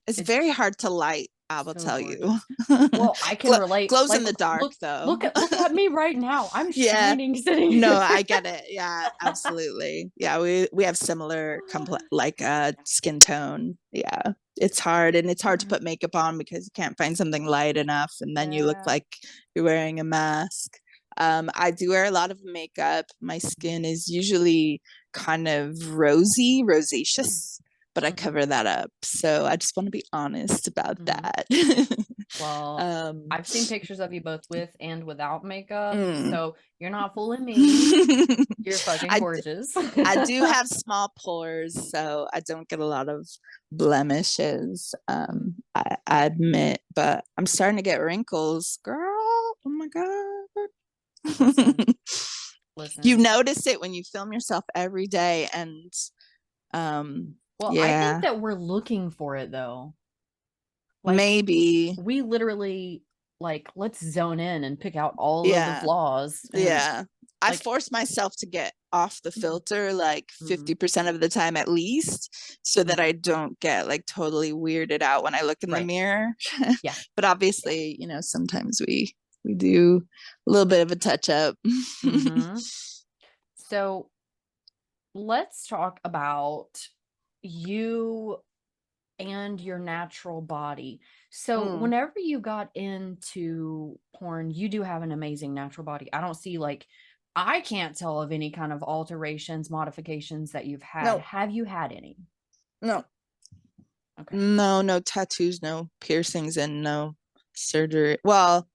It's very hard to light I will So tell you. gorgeous. Well, I can relate. Glows in Like, the dark though. look at me right now. I'm Yeah. shining sitting No, here. I get it. Yeah, absolutely. Yeah, we have similar skin tone. Yeah. It's hard, and it's hard to put makeup on because you can't find something light enough, and then you look Yeah. like you're wearing a mask. I do wear a lot of makeup. My skin is usually kind of rosy, rosaceous, but I Mhm. cover that up. So I just want to be honest about Mhm. that. Well, I've seen pictures of you both with and without makeup, Mm. so you're not fooling me. You're fucking I gorgeous. I do have small pores, so I don't get a lot of blemishes. I admit, but I'm starting to get wrinkles, girl. Oh my Listen, god. You listen. notice it when you film yourself every day, and Well, I think yeah, that we're looking for it though. Like, maybe. we literally, like, let's zone in and pick out all of the Yeah. flaws and Yeah. I like force myself to get off the filter like Mhm. 50% of the time at least, so that I don't get like totally weirded out when I look in the Right. mirror. Yeah. But obviously, you know, sometimes we do a little bit of a touch up. Mhm. So let's talk about you and your natural body. So Mm. whenever you got into porn, you do have an amazing natural body. I don't see, like, I can't tell of any kind of alterations, modifications that you've had. No, Have you had any? no, Okay. no tattoos, no piercings, and no surgery. Well,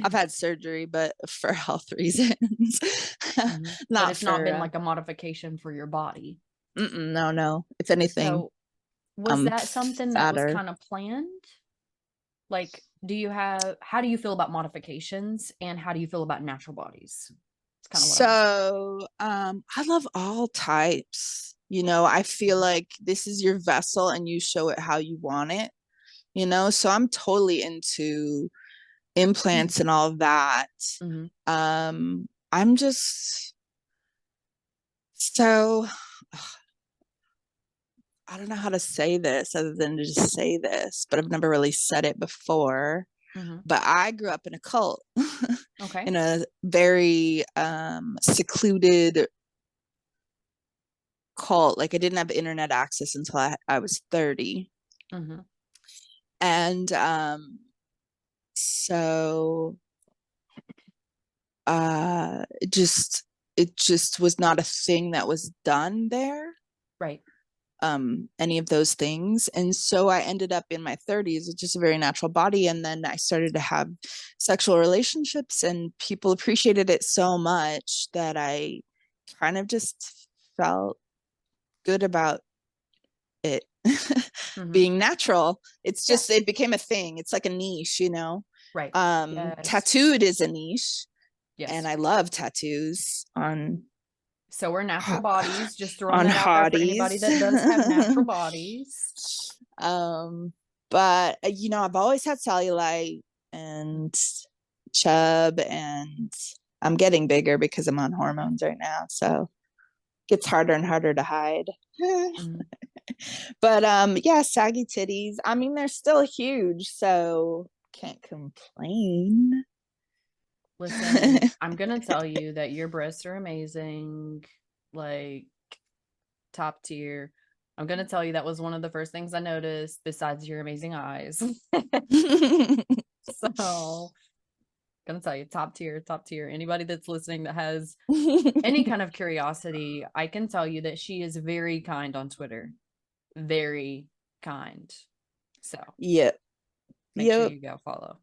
I've had surgery, but for health reasons, But not it's not for. been like a modification for your body. No, no. If anything, So was I'm that something that was fatter. kind of planned? Like, how do you feel about modifications and how do you feel about natural bodies? It's kind of what I'm asking. So, I love all types. You know, I feel like this is your vessel and you show it how you want it, you know? So I'm totally into implants and all of that. Mhm. I'm just so I don't know how to say this other than to just say this, but I've never really said it before. Mhm. But I grew up in a cult, Okay. in a very secluded cult. Like I didn't have internet access until I was 30. Mhm. And so it just was not a thing that was done there, Right. any of those things. And so I ended up in my 30s with just a very natural body, and then I started to have sexual relationships, and people appreciated it so much that I kind of just felt good about it Mhm. being natural. It's Yeah. just it became a thing. It's like a niche, you know. Right. Yes. Tattooed is a niche, and Yes. I love tattoos So we're natural bodies, just throwing on that out there for anybody hotties. that does have natural bodies. um but you know, I've always had cellulite and chub, and I'm getting bigger because I'm on hormones right now, so it gets harder and harder to hide. Mhm. But yeah, saggy titties. I mean, they're still huge, so can't complain. Listen, I'm gonna tell you that your breasts are amazing, like top tier. I'm gonna tell you that was one of the first things I noticed besides your amazing eyes. So, gonna tell you, top tier, top tier. Anybody that's listening that has any kind of curiosity, I can tell you that she is very kind on Twitter. Very kind. So Yep. make sure Yep. you go follow.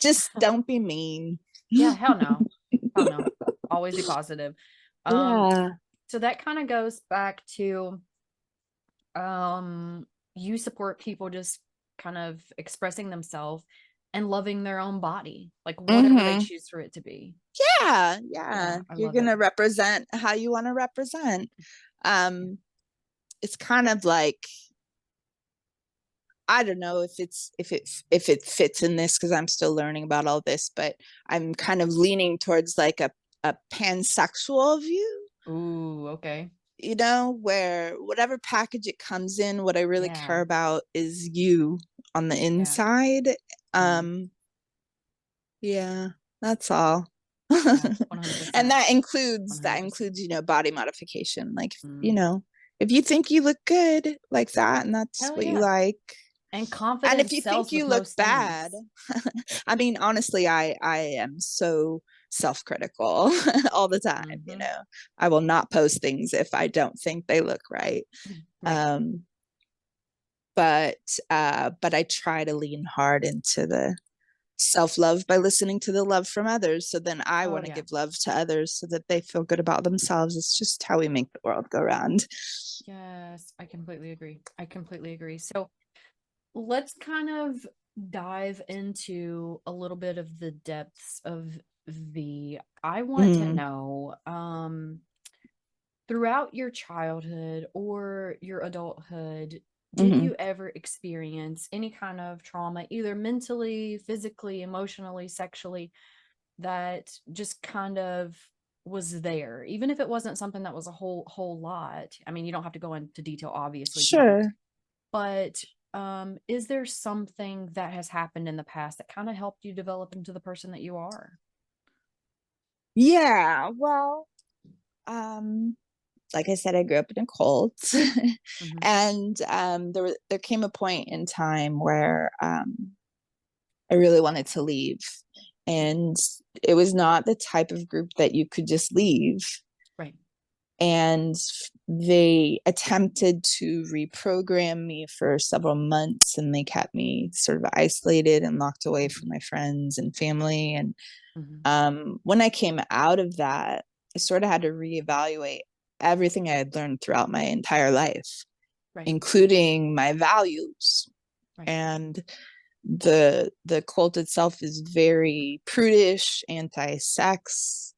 Just don't be mean. Yeah, hell no. Hell no. Always be positive. Um, Yeah. so that kind of goes back to you support people just kind of expressing themselves and loving their own body, like whatever they Mm-hmm. choose for it to be. Yeah, Yeah, yeah. I You're love it. gonna represent how you want to represent. It's kind of like, I don't know if it fits in this because I'm still learning about all this, but I'm kind of leaning towards like a pansexual view. Ooh, okay. you know, where whatever package it comes in, what I really care Yeah. about is you on the Yeah. inside. Mhm. Yeah, that's all. Yeah. And 100%. that includes 100%. you know, body modification. Like, you Mm. know, if you think you look good like that and that's Hell what you yeah. like, And and if confidence you think sells you with look most bad, things. I mean, honestly, I am so self-critical all the time, you Mhm. know. I will not post things if I don't think they look right. Right. Um, but I try to lean hard into the self-love by listening to the love from others. So then I Oh want to yeah. give love to others so that they feel good about themselves. It's just how we make the world go round. Yes, I completely agree. I completely agree. So let's kind of dive into a little bit of the depths of V. I want to Mm, know, throughout your childhood or your adulthood, did mm-hmm. you ever experience any kind of trauma, either mentally, physically, emotionally, sexually, that just kind of was there, even if it wasn't something that was a whole lot? I mean, you don't have to go into detail, obviously, if you don't. Sure. But is there something that has happened in the past that kind of helped you develop into the person that you are? Yeah. Well, um, like I said, I grew up in a cult, Hmm. and there came a point in time where I really wanted to leave, and it was not the type of group that you could just leave. Right. And they attempted to reprogram me for several months, and they kept me sort of isolated and locked away from my friends and family. And Hmm. when I came out of that, I sort of had to reevaluate everything I had learned throughout my entire life, Right. including my values. Right. And the cult itself is very prudish, anti-sex,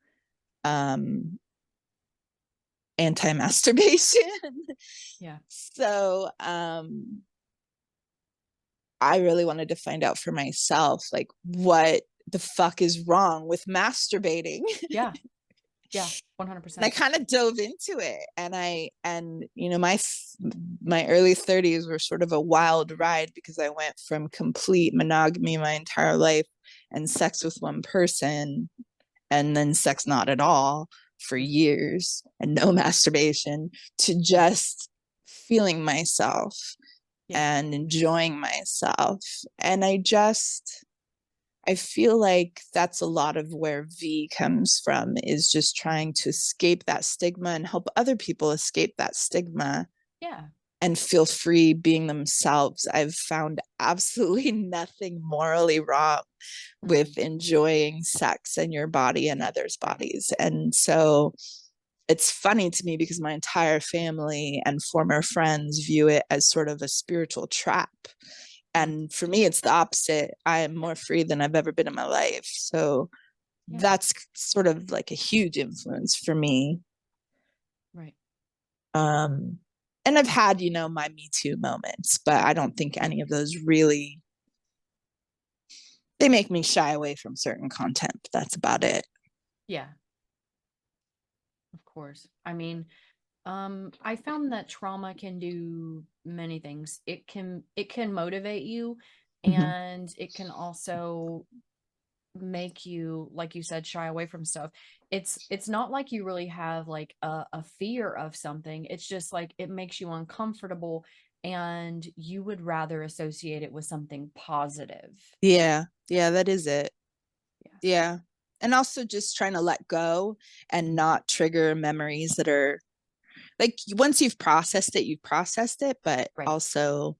um, anti-masturbation. Yeah. So I really wanted to find out for myself, like, what the fuck is wrong with masturbating. Yeah. Yeah. And I 100%. kind of dove into it, and you know, my early 30s were sort of a wild ride because I went from complete monogamy my entire life and sex with one person, and then sex not at all for Mm. years and no masturbation, to Yeah. just feeling myself Yeah. and enjoying myself. And I feel like that's a lot of where V comes from, is just trying to escape that stigma and help other people escape that stigma Yeah. and feel free being themselves. I've found absolutely nothing morally wrong Mm. with enjoying sex and your body and others' Right. bodies. And so it's funny to me because my entire family and former friends view it as sort of a spiritual trap. Mm. And for me, it's the opposite. I am more free than I've ever been in my life. So Yeah. that's sort of like a huge influence for me. Right. Um, and I've had, you know, my Me Too moments, but I don't think any of those really, they make me shy away from certain content. But that's about it. Yeah. Of course. I mean, I found that trauma can do many things. It can motivate you, Mm-hmm. and it can also make you, like you said, shy away from stuff. It's not like you really have like a fear of something. It's just like it makes you uncomfortable, and you would rather associate it with something positive. Yeah. Yeah, that is it. Yeah. Yeah. And also just trying to let go and Mhm. not trigger memories that are like, once you've processed it, but Right. also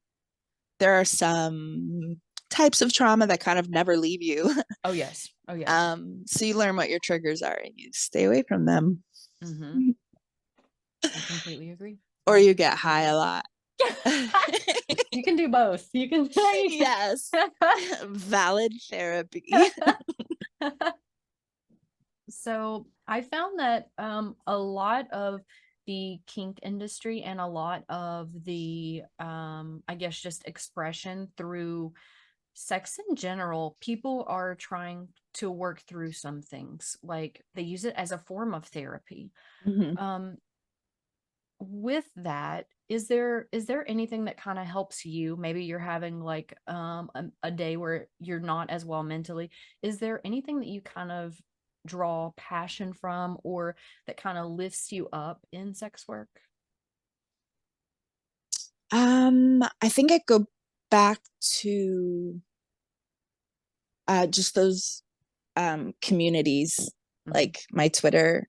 there are some types of trauma that kind of never leave you. Oh yes. Oh yes. So you learn what your triggers are and you stay away from them. Hmm. I completely agree. Or I you get completely high agree. a lot. You can do both. You can Yes. Valid therapy. So I found that a lot of the kink industry and a lot of the I guess just expression through sex in general, people are trying to work through some things. Like they use it as a form of therapy. Mhm. Um with that, is there anything that kind of helps you? Maybe you're having like a day where you're not as well mentally. Is there anything that you kind of draw passion from, or that kind of lifts you up in sex work? I think I go back to just those communities, like my Twitter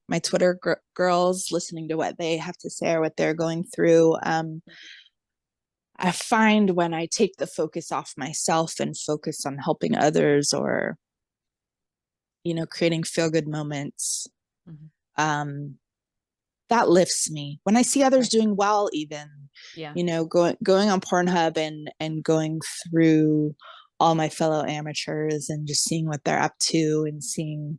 girls, listening to what they have to say or what they're going through. I find when I take the focus off myself and focus on helping others, or creating feel good moments, Mhm. that lifts me. When I see others Right. doing well, even Yeah. going on Pornhub and going through all my fellow amateurs and just seeing what they're up to and seeing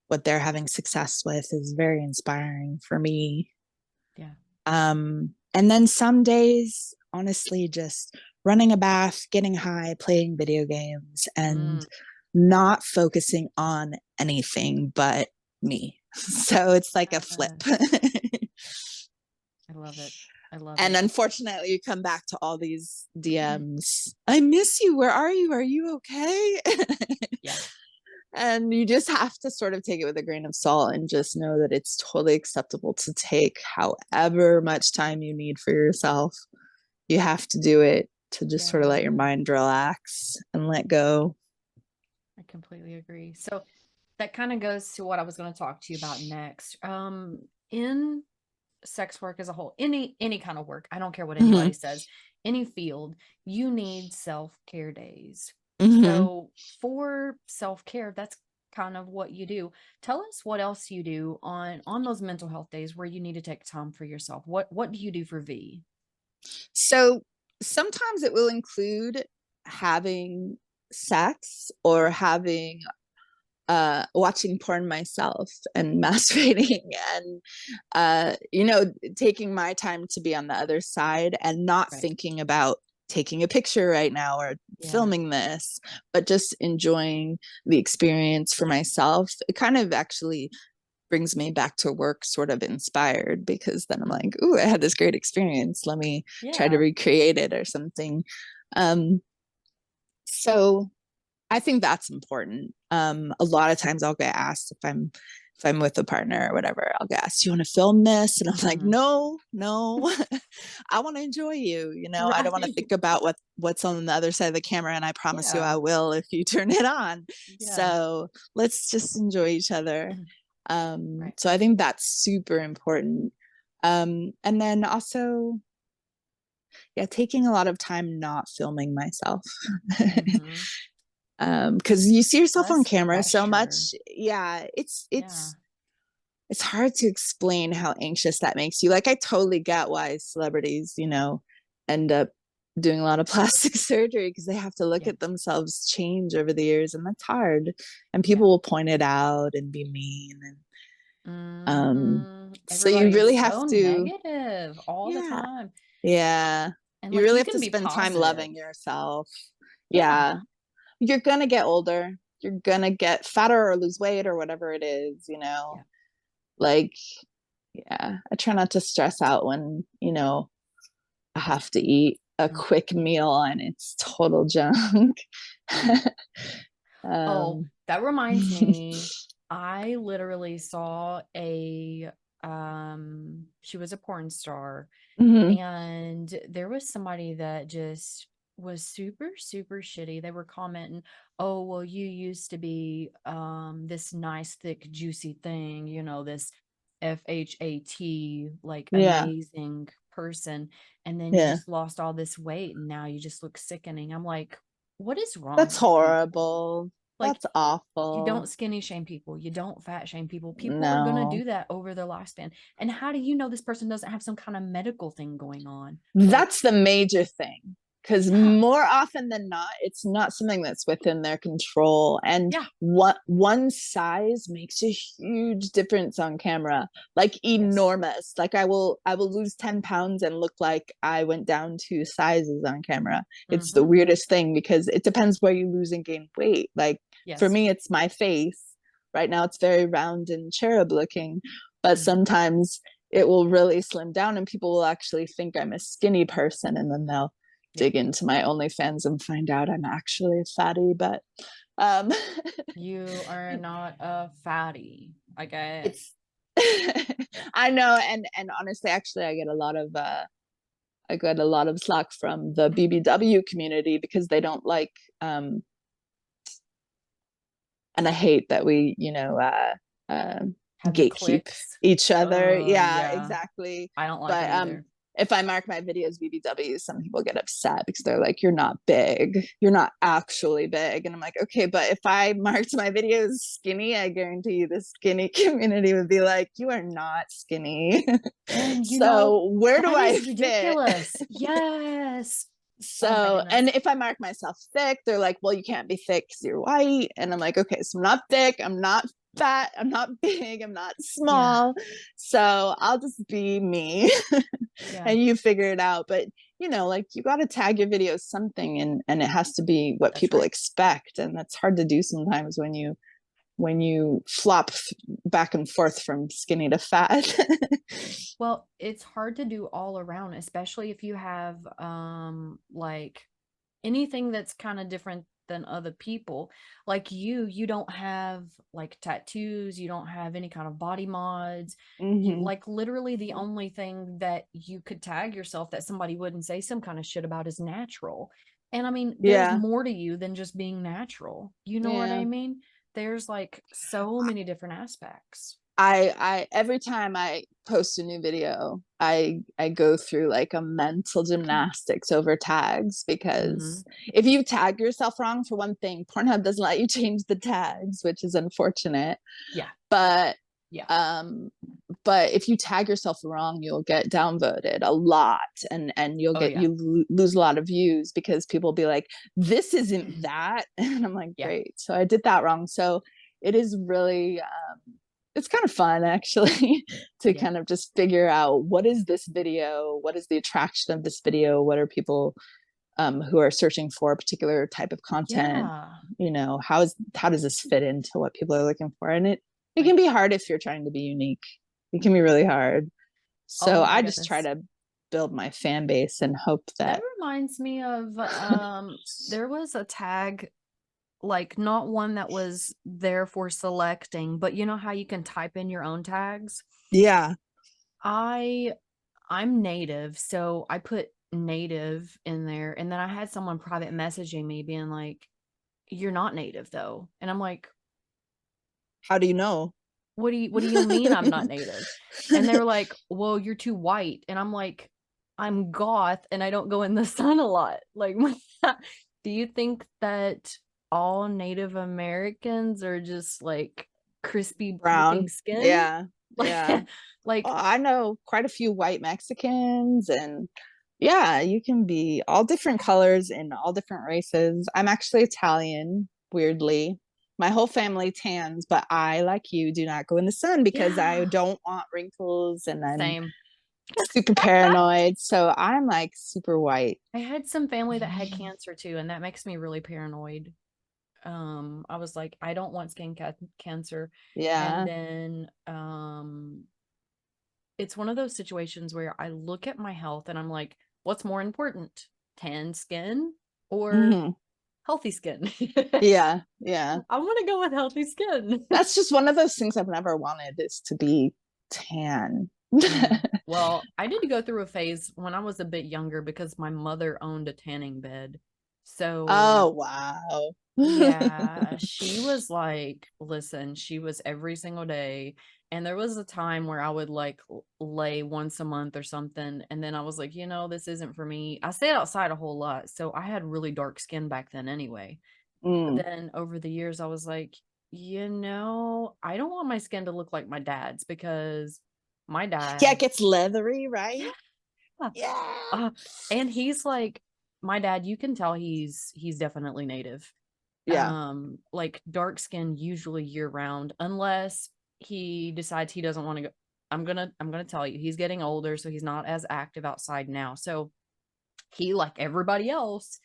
what they're having success with is very inspiring for me. Yeah. And then some days, honestly, just running a bath, getting high, playing video games, and Mm, not focusing on anything but me. So it's like a flip. yes. I love it. I love And it. unfortunately, you come back to all these Mm, DMs. I miss you. Where are you? Are you okay? yeah. And you just have to sort of take it with a grain of salt and just know that it's totally acceptable to take however much time you need for yourself. You have to do it to just sort of Yeah. let your mind relax and let go. I completely agree. So that kind of goes to what I was going to talk to you about next. In sex work as a whole, any kind of work, I don't care what Mm-hmm. anybody says, any field, you need self-care days. Mm-hmm. So for self-care, that's kind of what you do. Tell us what else you do on those mental health days where you need to take time for yourself. What do you do for V? So sometimes it will include having sex or having watching porn myself and masturbating and taking my time to be on the other side and not Right. thinking about taking a picture right now or Yeah. filming this, but just enjoying the experience for myself. It kind of actually brings me back to work sort of inspired, because then I'm Mhm. like, ooh, I had this great experience. Let me try to Yeah. recreate it or something. Um, so I think that's important. A lot of times I'll get asked if I'm with a partner or whatever, I'll get asked, "Do you want to film this?" And I'm like, Mhm. "No, no, I want to enjoy you. I don't want to Right. think about what's on the other side of the camera, and I promise you, Yeah. I will if you turn it on. Yeah. So let's just enjoy each other." Right. So I think that's super important. And then also, yeah, taking a lot of time not filming myself. Mhm. Because you see yourself on Less camera so pressure. much. Yeah, it's Yeah. it's it's hard to explain how anxious that makes you. Like, I totally get why celebrities end up doing a lot of plastic surgery, because they have to look Yeah. at themselves change over the years, and that's hard, and Yeah. people will point it out and be mean. And so you Everybody really is have so to, negative all the yeah, time. yeah, And you like really you have to can be spend time positive. loving yourself. Yeah. Yeah, you're gonna get older, you're gonna get fatter or lose weight or whatever it is. Yeah. Like, yeah, I try not to stress out when I have to eat a Mm, quick meal and it's total junk. yeah. Oh, um that reminds me. I literally saw she was a porn star, mhm. and there was somebody that just was super super shitty. They were commenting, "Oh, well, you used to be this nice thick juicy thing, this FHAT like Yeah, amazing person, and then you yeah, just lost all this weight and now you just look sickening." I'm like, what is wrong that's with people? horrible. Like, That's you don't awful. skinny shame people. You don't fat shame people. People are going to No, do that over their lifespan. And how do you know this person doesn't have some kind of medical thing going on? Like, that's the major thing, because yeah, more often than not, it's not something that's within their control. And yeah, one size makes a huge difference on camera, like yes. enormous. Like, I will lose 10 pounds and look like I went down 2 sizes on camera. It's the Mm-hmm. weirdest thing, because it depends where you lose and gain weight. Like, for Yes. me, it's my face. Right now, it's very round and cherub looking, but Mm-hmm. sometimes it will really slim down and people will actually think I'm a skinny person, and then they'll dig into my OnlyFans and find out I'm actually a fatty. But you are not a fatty. I get it's I know, and honestly, actually, I get a lot of slack from the BBW community because they don't like, and I hate that we, have the gatekeep clicks. each other. Yeah, Yeah. exactly. I don't like But it either. if I mark my videos BBW, some people get upset because they're like, "You're not big. You're not actually big." And I'm like, "Okay, but if I marked my videos skinny, I guarantee you the skinny community would be like, you are not skinny." And you know, So where do that I is fit? ridiculous. Yes. Oh my So, goodness. and if I mark myself thick, they're like, "Well, you can't be thick because you're white." And I'm like, "Okay, so I'm not thick, I'm not fat, I'm not big, I'm not small. So I'll just be me." Yeah. And you figure it out. But like, you got to tag your videos something, and it has to be what That's people right. expect, and that's hard to do sometimes when you flop back and forth from skinny to fat. Well, it's hard to do all around, especially if you have like anything that's kind of different than other people. Like you don't have like tattoos, you don't have any kind of body mods. You Mhm. like literally the only thing that you could tag yourself that somebody wouldn't say some kind of shit about is natural. And I mean, there's Yeah. more to you than just being natural. You know what Yeah. I mean? There's like so many different aspects. I every time I post a new video, I go through like a mental gymnastics over tags, because if you tag yourself wrong, for one thing, Pornhub doesn't let you change the tags, which is unfortunate. Yeah. But Yeah. but if you tag yourself wrong, you'll get downvoted a lot, and you'll Oh get yeah. you lose a lot of views because people will be like, "This isn't that." And I'm like, Yeah. "Great, so I did that wrong." So it is really it's kind of fun, actually, to Yeah. kind of just figure out, what is this video, what is the attraction of this video, what are people who are searching for a particular type of content, Yeah. how does this fit into what people are looking for. And it Right. can be hard if you're trying to be unique. It can be really hard. So Oh my I just try goodness. to build my fan base and hope That that reminds me of there was a tag, like not one that was there for selecting, but you know how you can type in your own tags? yeah. I'm native, so I put native in there, and then I had someone private messaging me being like, "You're not native though." And I'm like, How do you know? what do you mean I'm not native? And they were like, well, you're too white. And I'm like, I'm goth and I don't go in the sun a lot. Like, do you think that all Native Americans are just like crispy looking Brown. skin? Yeah. Like, Yeah. like, I know quite a few white Mexicans, and yeah, you can be all different colors and all different races. I'm actually Italian, weirdly. My whole family tans, but I, like you, do not go in the sun because I yeah, don't want wrinkles, and I'm same. super paranoid. So I'm like super white. I had some family that had cancer too, and that makes me really paranoid. I was like, I don't want cancer. And Yeah. then it's one of those situations where I look at my health and I'm like, what's more important, tan skin or Hmm. healthy skin? Yeah. Yeah. I want to go with healthy skin. That's just one of those things I've never wanted, is to be tan. Well, I did go through a phase when I was a bit younger because my mother owned a tanning bed. So Oh, wow. yeah, she was like, listen, she was every single day. And there was a time where I would like lay once a month or something. And then I was like, this isn't for me. I stayed outside a whole lot. So I had really dark skin back then anyway. But Mm. then over the years, I was like, I don't want my skin to look like my dad's because my Yeah, it dad, gets leathery, right? yeah, Yeah. uh, and he's like, my dad, you can tell he's definitely native. Yeah. Like dark skin usually year round, unless he decides he doesn't want to go. I'm gonna tell you, he's getting older, so he's not as active outside now. So he, like everybody else,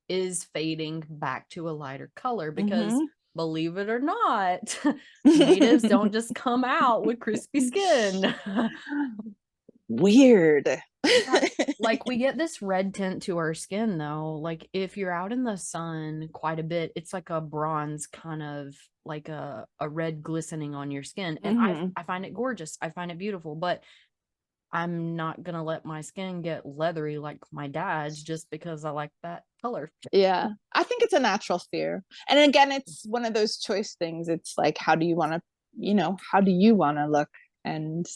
is fading back to a lighter color because Mm-hmm. believe it or not, natives don't just come out with crispy skin. Weird. Yeah, like we get this red tint to our skin though. Like if you're out in the sun quite a bit, it's like a bronze kind of like a red glistening on your skin. And I find it gorgeous. I find it beautiful, but I'm not gonna let my skin get leathery like my dad's just because I like that color. Yeah, I think it's a natural fear. And again, it's one of those choice things. It's like, how do you want to, how do you want to look? And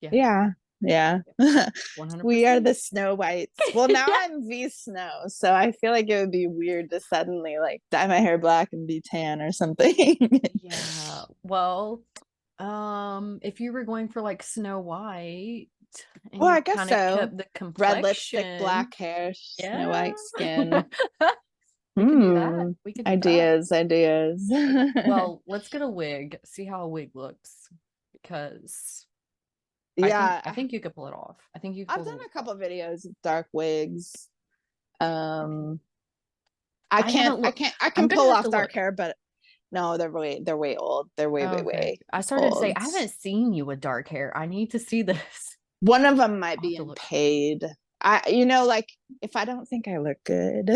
yeah. 100%. We are the Snow Whites. Well, now Yeah. I'm Vee Snow, so I feel like it would be weird to suddenly like dye my hair black and be tan or something. Yeah. Well, if you were going for like Snow White and Well, you I guess kind of so. kept the Red lipstick, complexion, black hair, Snow yeah, White skin. we could do that. We could do that. Ideas. Well, let's get a wig. See how a wig looks, because Yeah, I think you could pull it off. I think you could I've pull done it a couple off. of videos of dark wigs. I haven't looked. I I'm can gonna pull have off to dark look. hair, but no, they're way old. They're way, Oh, way, okay. way I started to say old. I haven't seen you with dark hair. I need to see this. One of them might I'll have be to in look. paid. Like if I don't think I look good,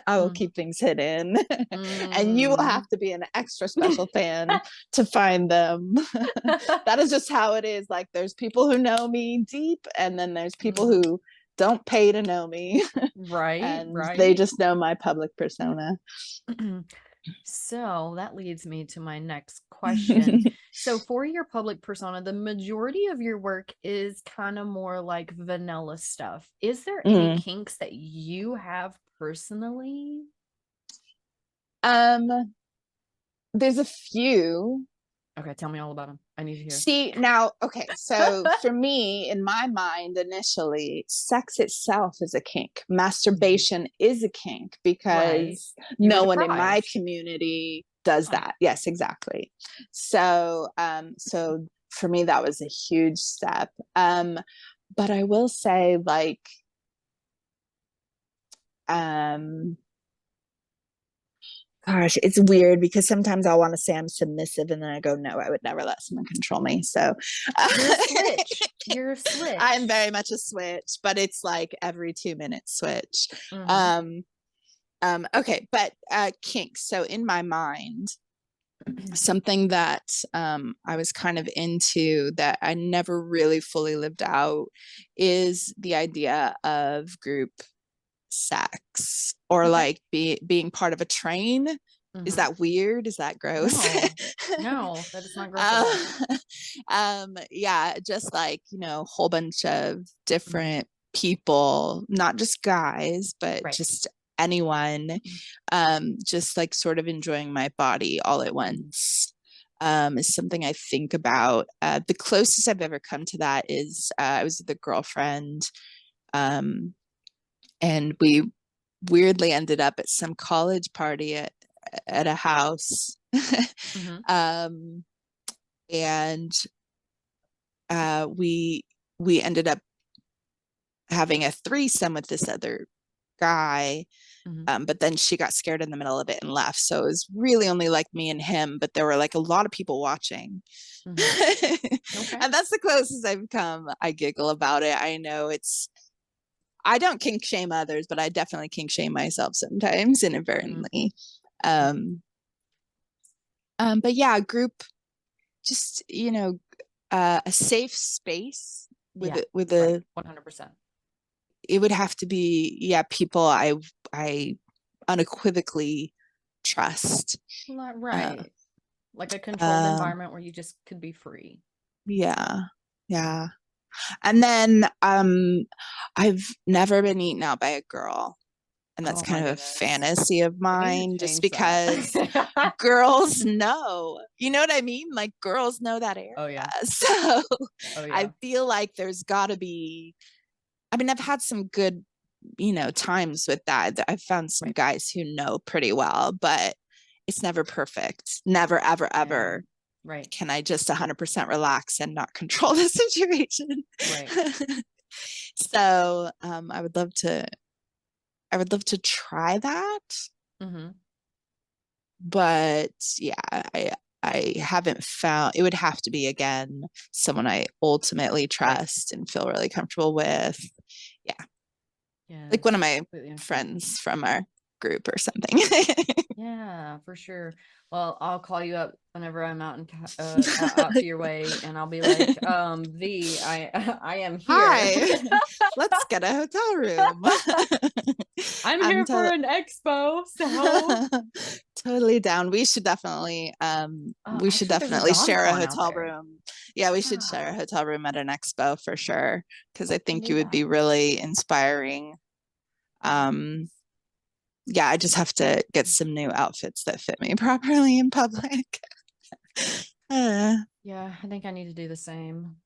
I will keep things hidden. And you will have to be an extra special fan to find them. That is just how it is. Like there's people who know me deep, and then there's people who don't pay to know me. Right, And they right. just know my public persona. So that leads me to my next question. So for your public persona, the majority of your work is kind of more like vanilla stuff. Is there any kinks that you have personally? There's a few. Okay, tell me all about them. I need to hear. See, now, okay, so for me, in my mind, initially, sex itself is a kink. Masturbation is a kink because no one in my community does that. Yes, exactly. So, so for me, that was a huge step. But I will say, like, gosh, it's weird because sometimes I'll want to say I'm submissive and then I go, no, I would never let someone control me. So you're a switch. You're a switch. I'm very much a switch, but it's like every 2 minutes switch. Okay, but kinks. So in my mind, something that I was kind of into that I never really fully lived out is the idea of group sex, or like being part of a train. Is that weird? Is that gross? No, that is not gross at all. Yeah, just like, a whole bunch of different people, not just guys, but just anyone, just like sort of enjoying my body all at once. Is something I think about. The closest I've ever come to that is I was with a girlfriend, and we weirdly ended up at some college party at a house. And we ended up having a threesome with this other guy, but then she got scared in the middle of it and left, so it was really only like me and him, but there were like a lot of people watching. And that's the closest I've come. I giggle about it. I know I don't kink shame others, but I definitely kink shame myself sometimes inadvertently. But yeah, group, just, a safe space with 100%. It would have to be, people I unequivocally trust. Right. Like a controlled environment where you just could be free. Yeah. And then I've never been eaten out by a girl. And that's kind of a fantasy of mine, just because girls know, you know what I mean? Like girls know that area. Oh, yeah. So I feel like there's gotta be, I've had some good, times with that. I've found some guys who know pretty well, but it's never perfect. Never, ever, ever. Right. Can I just 100% relax and not control the situation? Right. So I would love to try that. but yeah, I haven't found, it would have to be again someone I ultimately trust and feel really comfortable with. Yeah. Like one of Yes, my completely understand. friends from our group or something. Yeah, for sure. Well, I'll call you up whenever I'm out in out to your way, and I'll be like, V, I I am here. Hi, let's get a hotel room. I'm I'm here for an expo, so totally down. We should actually there's a definitely share a Con out hotel there. room. Yeah, we should share a Yeah, hotel room at an expo for sure, because I we can think do you would be that. really inspiring. Um, yeah, I just have to get some new outfits that fit me properly in public. Uh, Yeah, I think I need to do the same.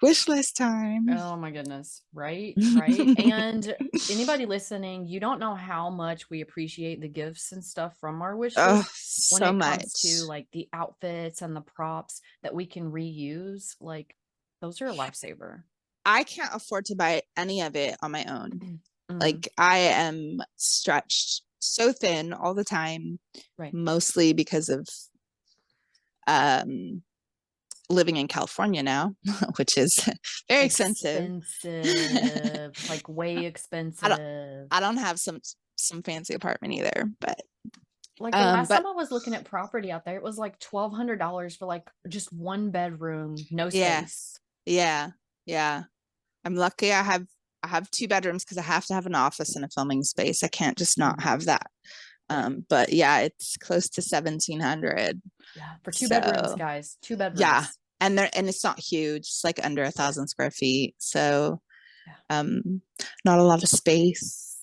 wish list time. Oh my goodness. Right, right. And anybody listening, you don't know how much we appreciate the gifts and stuff from our wish Oh, list when so it comes much. to like the outfits and the props that we can reuse. Like those are a lifesaver. I can't afford to buy any of it on my own. Mhm. Like I am stretched so thin all the time, Right. mostly because of um living in California now, which is very expensive. Expensive, like way I don't expensive. I don't have some fancy apartment either, Like the last but time I was looking at property out there, it was like $1,200 for like just one bedroom, no yeah, space. yeah, yeah. I'm lucky I have two bedrooms because I have to have an office and a filming space. I can't just not Mhm. have that. Right. But yeah, it's close to 1,700. Yeah, for two bedrooms, So guys, two yeah, bedrooms. and it's not huge. It's like under 1,000 square feet. So Yeah, not a lot of space.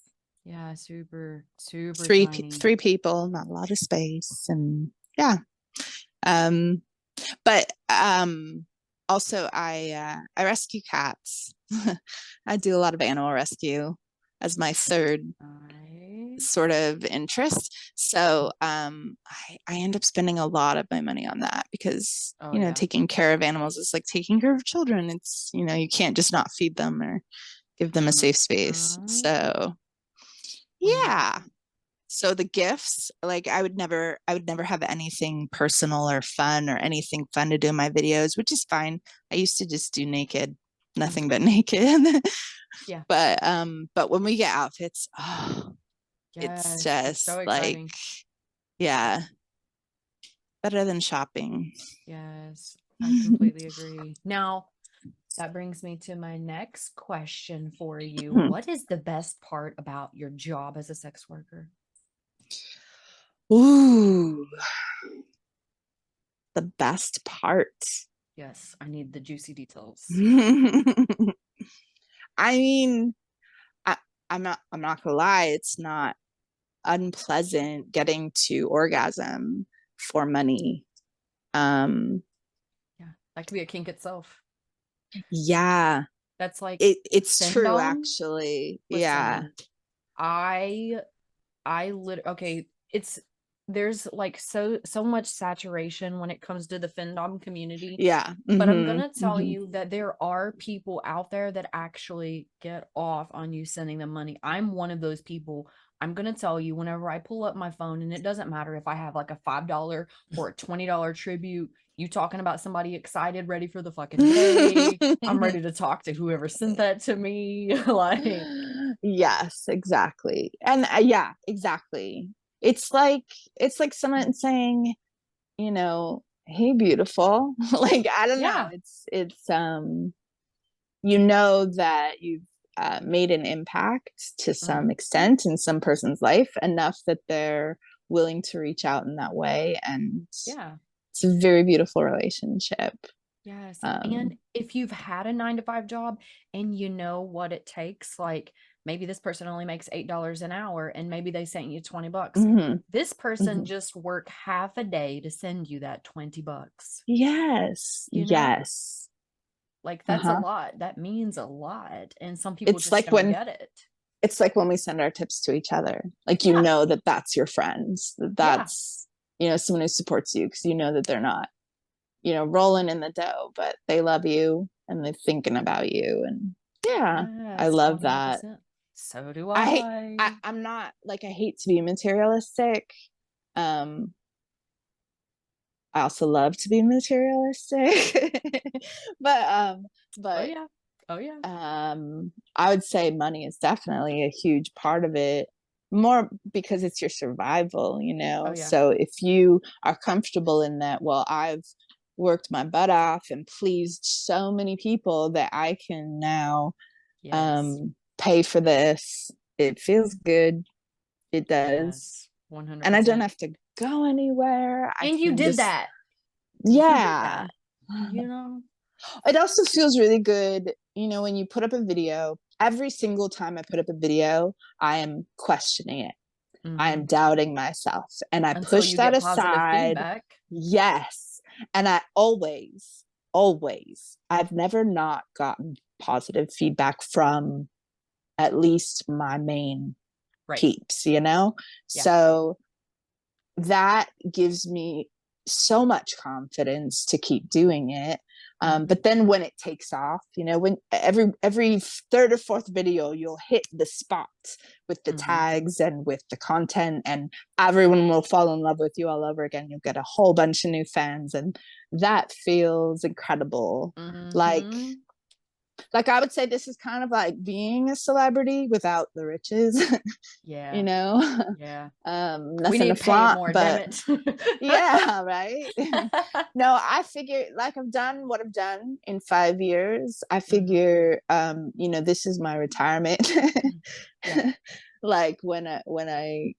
yeah, super, super tiny. Three people, not a lot of space, and yeah. Um, but also I rescue cats. I do a lot of animal rescue as my third Nice. sort of interest. So I end up spending a lot of my money on that because, Oh you know, yeah. taking care of animals is like taking care of children. It's, you know, you can't just not feed them or give them a Mhm. safe space. So yeah. So the gifts, like I would never have anything personal or fun or anything fun to do in my videos, which is fine. I used to just do naked, nothing Mhm. but naked. Yeah. But when we get outfits, oh, it's Yes, it's so just like, exciting. yeah, better than shopping. Yes, I completely agree. Now, that brings me to my next question for you. What is the best part about your job as a sex worker? Ooh, the best part. Yes, I need the juicy details. I mean, I, I'm not gonna lie, it's not unpleasant getting to orgasm for money. Um, Yeah, that could be a kink itself. yeah, That's like it's true Findom. actually. Yeah. Listen, I okay, it's there's like so much saturation when it comes to the findom community, Yeah. but I'm Mm-hmm. gonna tell Mm-hmm. you that there are people out there that actually get off on you sending them money. I'm one of those people. I'm gonna tell you, whenever I pull up my phone, and it doesn't matter if I have like a $5 or a $20 tribute, you talking about somebody excited, ready for the fucking day. I'm ready to talk to whoever sent that to me. Like, Yes, exactly. And yeah, exactly. It's like someone saying, you know, hey beautiful. Like I don't know. yeah. It's you know that you've made an impact to some Mhm. extent in some person's life enough that they're willing to reach out in that way, and Yeah. it's a very beautiful relationship. Yes. And um if you've had a 9 to 5 job and you know what it takes, like maybe this person only makes $8 an hour and maybe they sent you 20 bucks. mhm, This person mhm. just worked half a day to send you that 20 bucks. Yes, You know, yes. like that's a Uh-huh. lot. That means a lot. And some people it's just like don't when get it. it's like when we send our tips to each other, like, you Yeah. know that that's your friends, that Yeah. that's, you know, someone who supports you because you know that they're not, you know, rolling in the dough, but they love you and they're thinking about you. And yeah, I Yes. love that. $100%. So do I I. I'm not like, I hate to be materialistic, I also love to be materialistic. but Oh yeah. Oh yeah. I would say money is definitely a huge part of it, more because it's your survival, you know. Oh yeah. So if you are comfortable in that, well, I've worked my butt off and pleased so many people that I can now Yes. pay for this. It feels good. It does. Yes. And I don't 100%. have to go anywhere. I And you can did just, that. You did yeah. that. You know? It also feels really good, you know, when you put up a video. Every single time I put up a video, I am questioning it. I am doubting myself, and I Until push you that get positive aside. feedback. Yes. And I always, I've never not gotten positive feedback from at least my main Right. peeps, you know? Yeah. So that gives me so much confidence to keep doing it. But then when it takes off, you know, when every third or fourth video, you'll hit the spot with the tags and with the content, and everyone will fall in love with you all over again. You'll get a whole bunch of new fans, and that feels incredible. Like I would say this is kind of like being a celebrity without the riches. Yeah. You know? Yeah. We Nothing need to to pay flaunt, more, damn but it. yeah, right. No, I figure, like, I've done what I've done in 5 years. I figure, you know, this is my retirement. Yeah. Like when I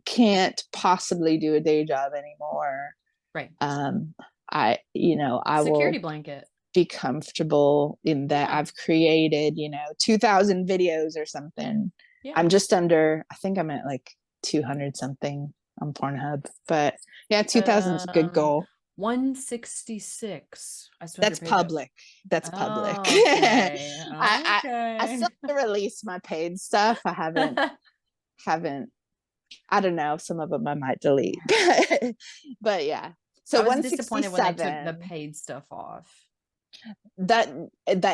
can't possibly do a day job anymore, Right. I, you know, I Security will blanket. be comfortable in that. Yeah. I've created, you know, 2,000 videos or something. Yeah. I'm just under, I think I'm at like 200 something on Pornhub, but yeah, 2,000 is a good goal. 166. I switched That's your page up. public. That's public. Oh, okay. I Okay. still have to release my paid stuff. I haven't. I don't know. Some of them I might delete, but yeah. So I was disappointed when they took the 167. paid stuff off. That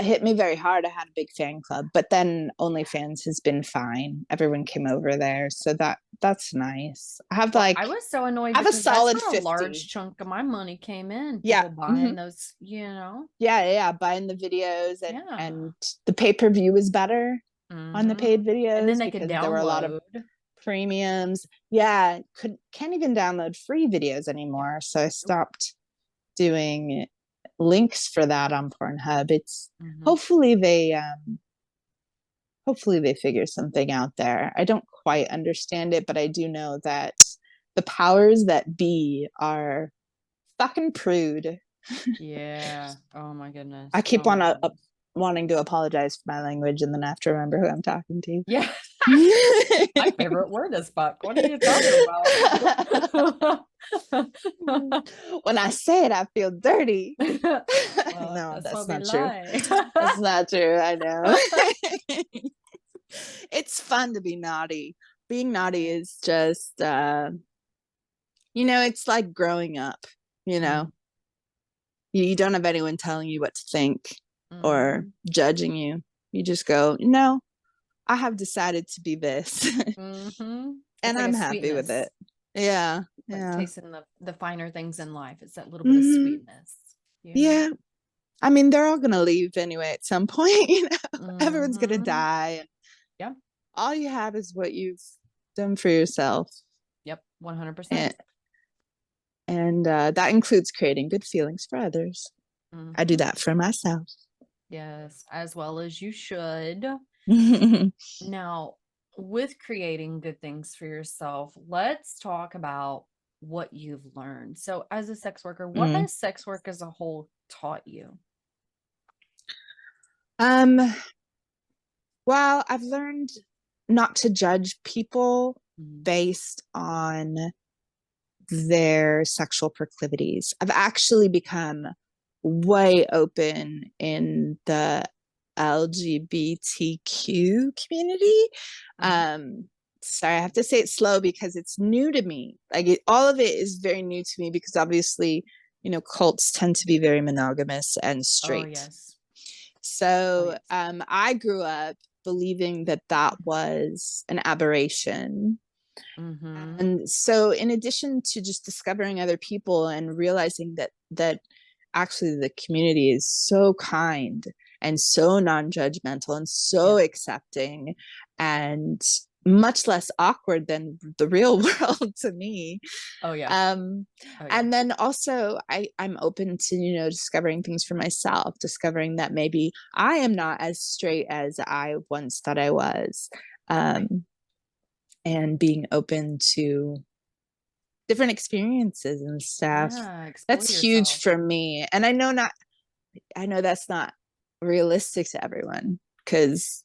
hit me very hard. I had a big fan club, but then OnlyFans has been fine. Everyone came over there, so that's nice. I have Well, I was so annoyed I have a because that's solid where a 50. large chunk of my money came in. Yeah. People buying those, you know. Yeah, buying the videos, and Yeah. the pay-per-view was better on the paid videos, And then they could because there were a lot of download. premiums. Yeah, can't even download free videos anymore. So I stopped doing links for that on Pornhub. It's hopefully they figure something out there. I don't quite understand it, but I do know that the powers that be are fucking prude. Yeah. Oh my goodness. I keep Oh on my goodness. wanting to apologize for my language, and then I have to remember who I'm talking to. Yeah. My favorite word is fuck. What are you talking about? When I say it, I feel dirty. Well, No, that's why that's we not true. lie. That's not true. I know. It's fun to be naughty. Being naughty is just, you know, it's like growing up, you know. You don't have anyone telling you what to think or judging you. You just go, no, I have decided to be this. And It's like I'm a happy with sweetness. it. Yeah. Like Yeah. tasting the finer things in life. It's that little bit of sweetness. You know? Yeah. I mean, they're all gonna leave anyway at some point, you know. Everyone's gonna die. And yeah. all you have is what you've done for yourself. Yep. 100%. And that includes creating good feelings for others. I do that for myself. Yes, as well as you should. Now, with creating good things for yourself, let's talk about what you've learned. So, as a sex worker, what has sex work as a whole taught you? Well, I've learned not to judge people based on their sexual proclivities. I've actually become way open in the LGBTQ community. Sorry, I have to say it slow because it's new to me. Like all of it is very new to me, because obviously, you know, cults tend to be very monogamous and straight. Oh, yes. So I grew up believing that was an aberration. Mm-hmm. And so in addition to just discovering other people and realizing that actually the community is so kind and so non-judgmental and so Yeah. accepting and much less awkward than the real world to me. Oh yeah. um Oh yeah. and then also I'm open to, you know, discovering things for myself, discovering that maybe I am not as straight as I once thought I was. And being open to different experiences and stuff. Yeah. Explore That's huge yourself. for me. And I know that's not realistic to everyone, because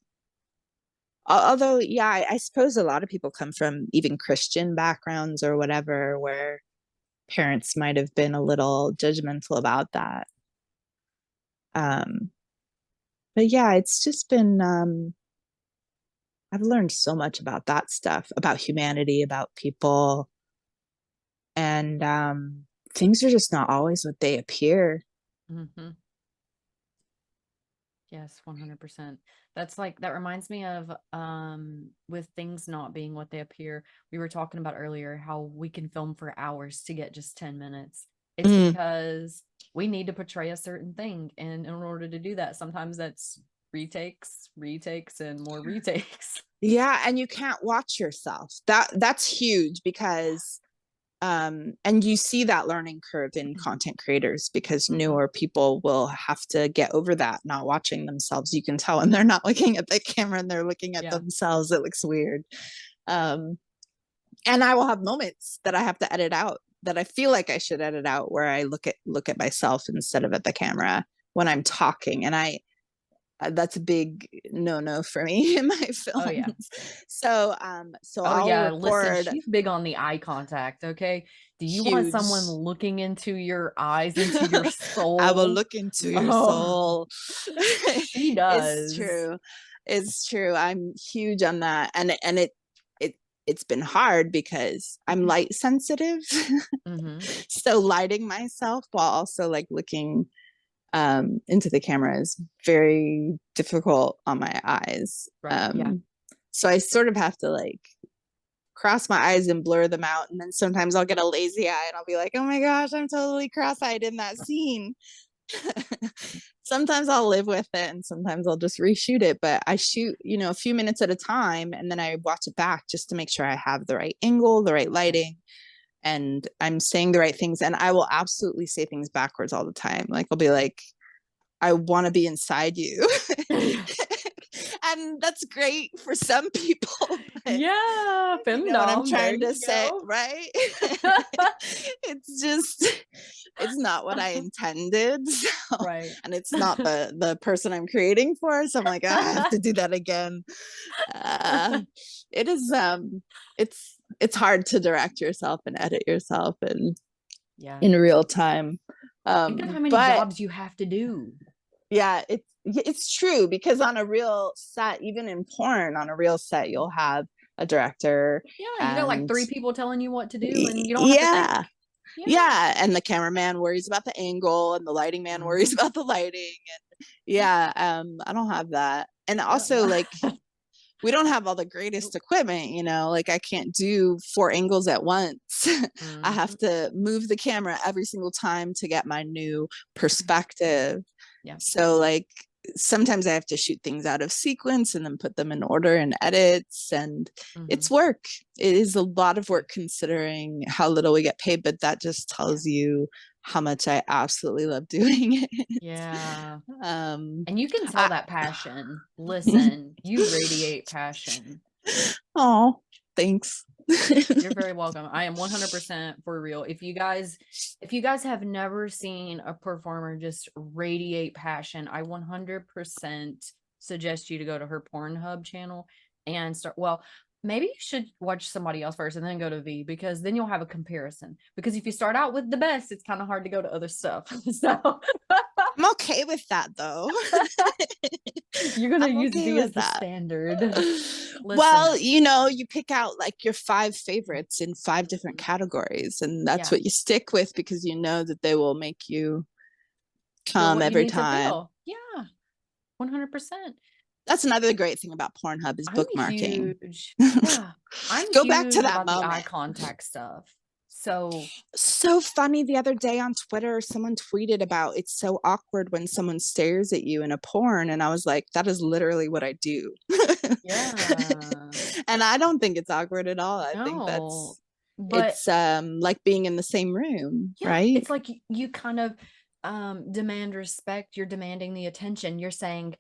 although, yeah, I suppose a lot of people come from even Christian backgrounds or whatever, where parents might have been a little judgmental about that. But yeah, it's just been, I've learned so much about that stuff, about humanity, about people. And things are just not always what they appear. Mm-hmm. Yes, 100%. That's like, that reminds me of with things not being what they appear. We were talking about earlier how we can film for hours to get just 10 minutes. It's Mm. because we need to portray a certain thing. And in order to do that, sometimes that's retakes, and more retakes. Yeah, and you can't watch yourself. That's huge, because and you see that learning curve in content creators, because newer people will have to get over that, not watching themselves. You can tell when they're not looking at the camera and they're looking at themselves. It looks weird. And I will have moments that I have to edit out, that I feel like I should edit out, where I look at myself instead of at the camera when I'm talking. And that's a big no for me in my films. Oh yeah. So Oh I'll yeah, listen, record. she's big on the eye contact, okay? Do you want Huge. someone looking into your eyes, into your soul? I will look into your soul. She does. It's true. It's true. I'm huge on that. And it's been hard because I'm light sensitive. So lighting myself while also like looking into the camera is very difficult on my eyes. Right. Yeah. So I sort of have to like cross my eyes and blur them out, and then sometimes I'll get a lazy eye and I'll be like, oh my gosh, I'm totally cross-eyed in that scene. Sometimes I'll live with it and sometimes I'll just reshoot it, but I shoot, you know, a few minutes at a time, and then I watch it back just to make sure I have the right angle, the right lighting, and I'm saying the right things. And I will absolutely say things backwards all the time. Like I'll be like, I want to be inside you. And that's great for some people. Yeah, you know what I'm trying to say, right? It's just, it's not what I intended. So, right. And it's not the person I'm creating for. So I'm like, I have to do that again. It is it's hard to direct yourself and edit yourself and in real time. Think of how many jobs you have to do. Yeah, it's true, because on a real set, even in porn, on a real set, you'll have a director. Yeah, you got like 3 people telling you what to do, and you don't have to think. Yeah, and the cameraman worries about the angle, and the lighting man worries about the lighting, and I don't have that. And also, like, we don't have all the greatest equipment, you know, like I can't do 4 angles at once. I have to move the camera every single time to get my new perspective. Yeah. So like sometimes I have to shoot things out of sequence and then put them in order in edits, and it's work. It is a lot of work considering how little we get paid, but that just tells you how much I absolutely love doing it. Yeah. And you can tell that passion. Listen, you radiate passion. Oh, thanks. You're very welcome. I am 100% for real. If you guys have never seen a performer just radiate passion, I 100% suggest you to go to her Pornhub channel and start. Well, maybe you should watch somebody else first and then go to Vee, because then you'll have a comparison. Because if you start out with the best, it's kind of hard to go to other stuff. So I'm okay with that, though. You're gonna use Vee as the standard. Well, you know, you pick out like your 5 favorites in 5 different categories, and that's what you stick with, because you know that they will make you come every time. Yeah, 100%. That's another great thing about Pornhub is I'm bookmarking. huge. Yeah. I'm Go back to huge that about the eye moment. contact stuff. So So funny, the other day on Twitter, someone tweeted about it's so awkward when someone stares at you in a porn, and I was like, that is literally what I do. yeah. And I don't think it's awkward at all. I think No. But it's like being in the same room, yeah, right? it's like you kind of demand respect. You're demanding the attention. You're saying,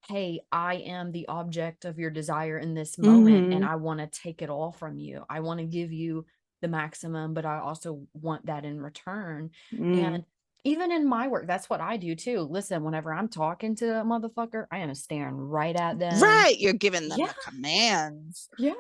hey, I am the object of your desire in this moment, and Mm-hmm. I want to take it all from you. I want to give you the maximum, but I also want that in return. Mm. And even in my work, that's what I do too. Listen, whenever I'm talking to a motherfucker, I am staring right at them. Right, you're giving them Yeah, the commands. yeah.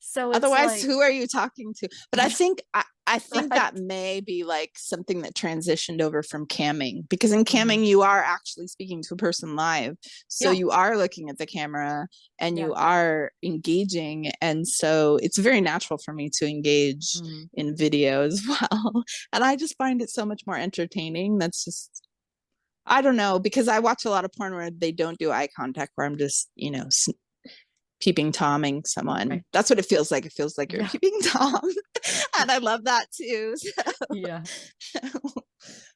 So it's Otherwise, like, who are you talking to? But I think right. that may be like something that transitioned over from camming, because in Mhm. camming you are actually speaking to a person live. So Yeah, you are looking at the camera and yeah. you are engaging. And so it's very natural for me to engage Mhm. in video as well. And I just find it so much more entertaining. That's just, I don't know, because I watch a lot of porn where they don't do eye contact, where I'm just, peeping Tomming someone. Right. That's what it feels like. It feels like you're Yeah. peeping Tom. And I love that too. Yeah.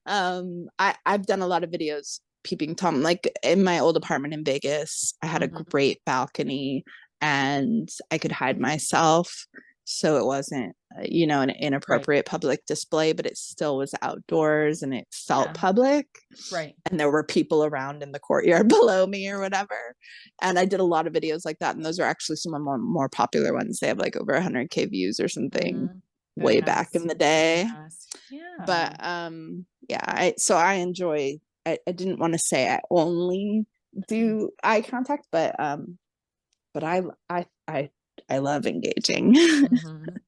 I've done a lot of videos peeping Tom. Like in my old apartment in Vegas, I had a Mhm. great balcony and I could hide myself. So it wasn't, an Right. inappropriate public display, but it still was outdoors and it felt Yeah. public. Right. And there were people around in the courtyard below me or whatever. And I did a lot of videos like that. And those are actually some of the more popular ones. They have like over 100K views or something Mhm. Very way back in nice. the Very day. nice. Yeah. But yeah, I enjoy, I didn't want to say I only do eye contact, but I love engaging. Mhm.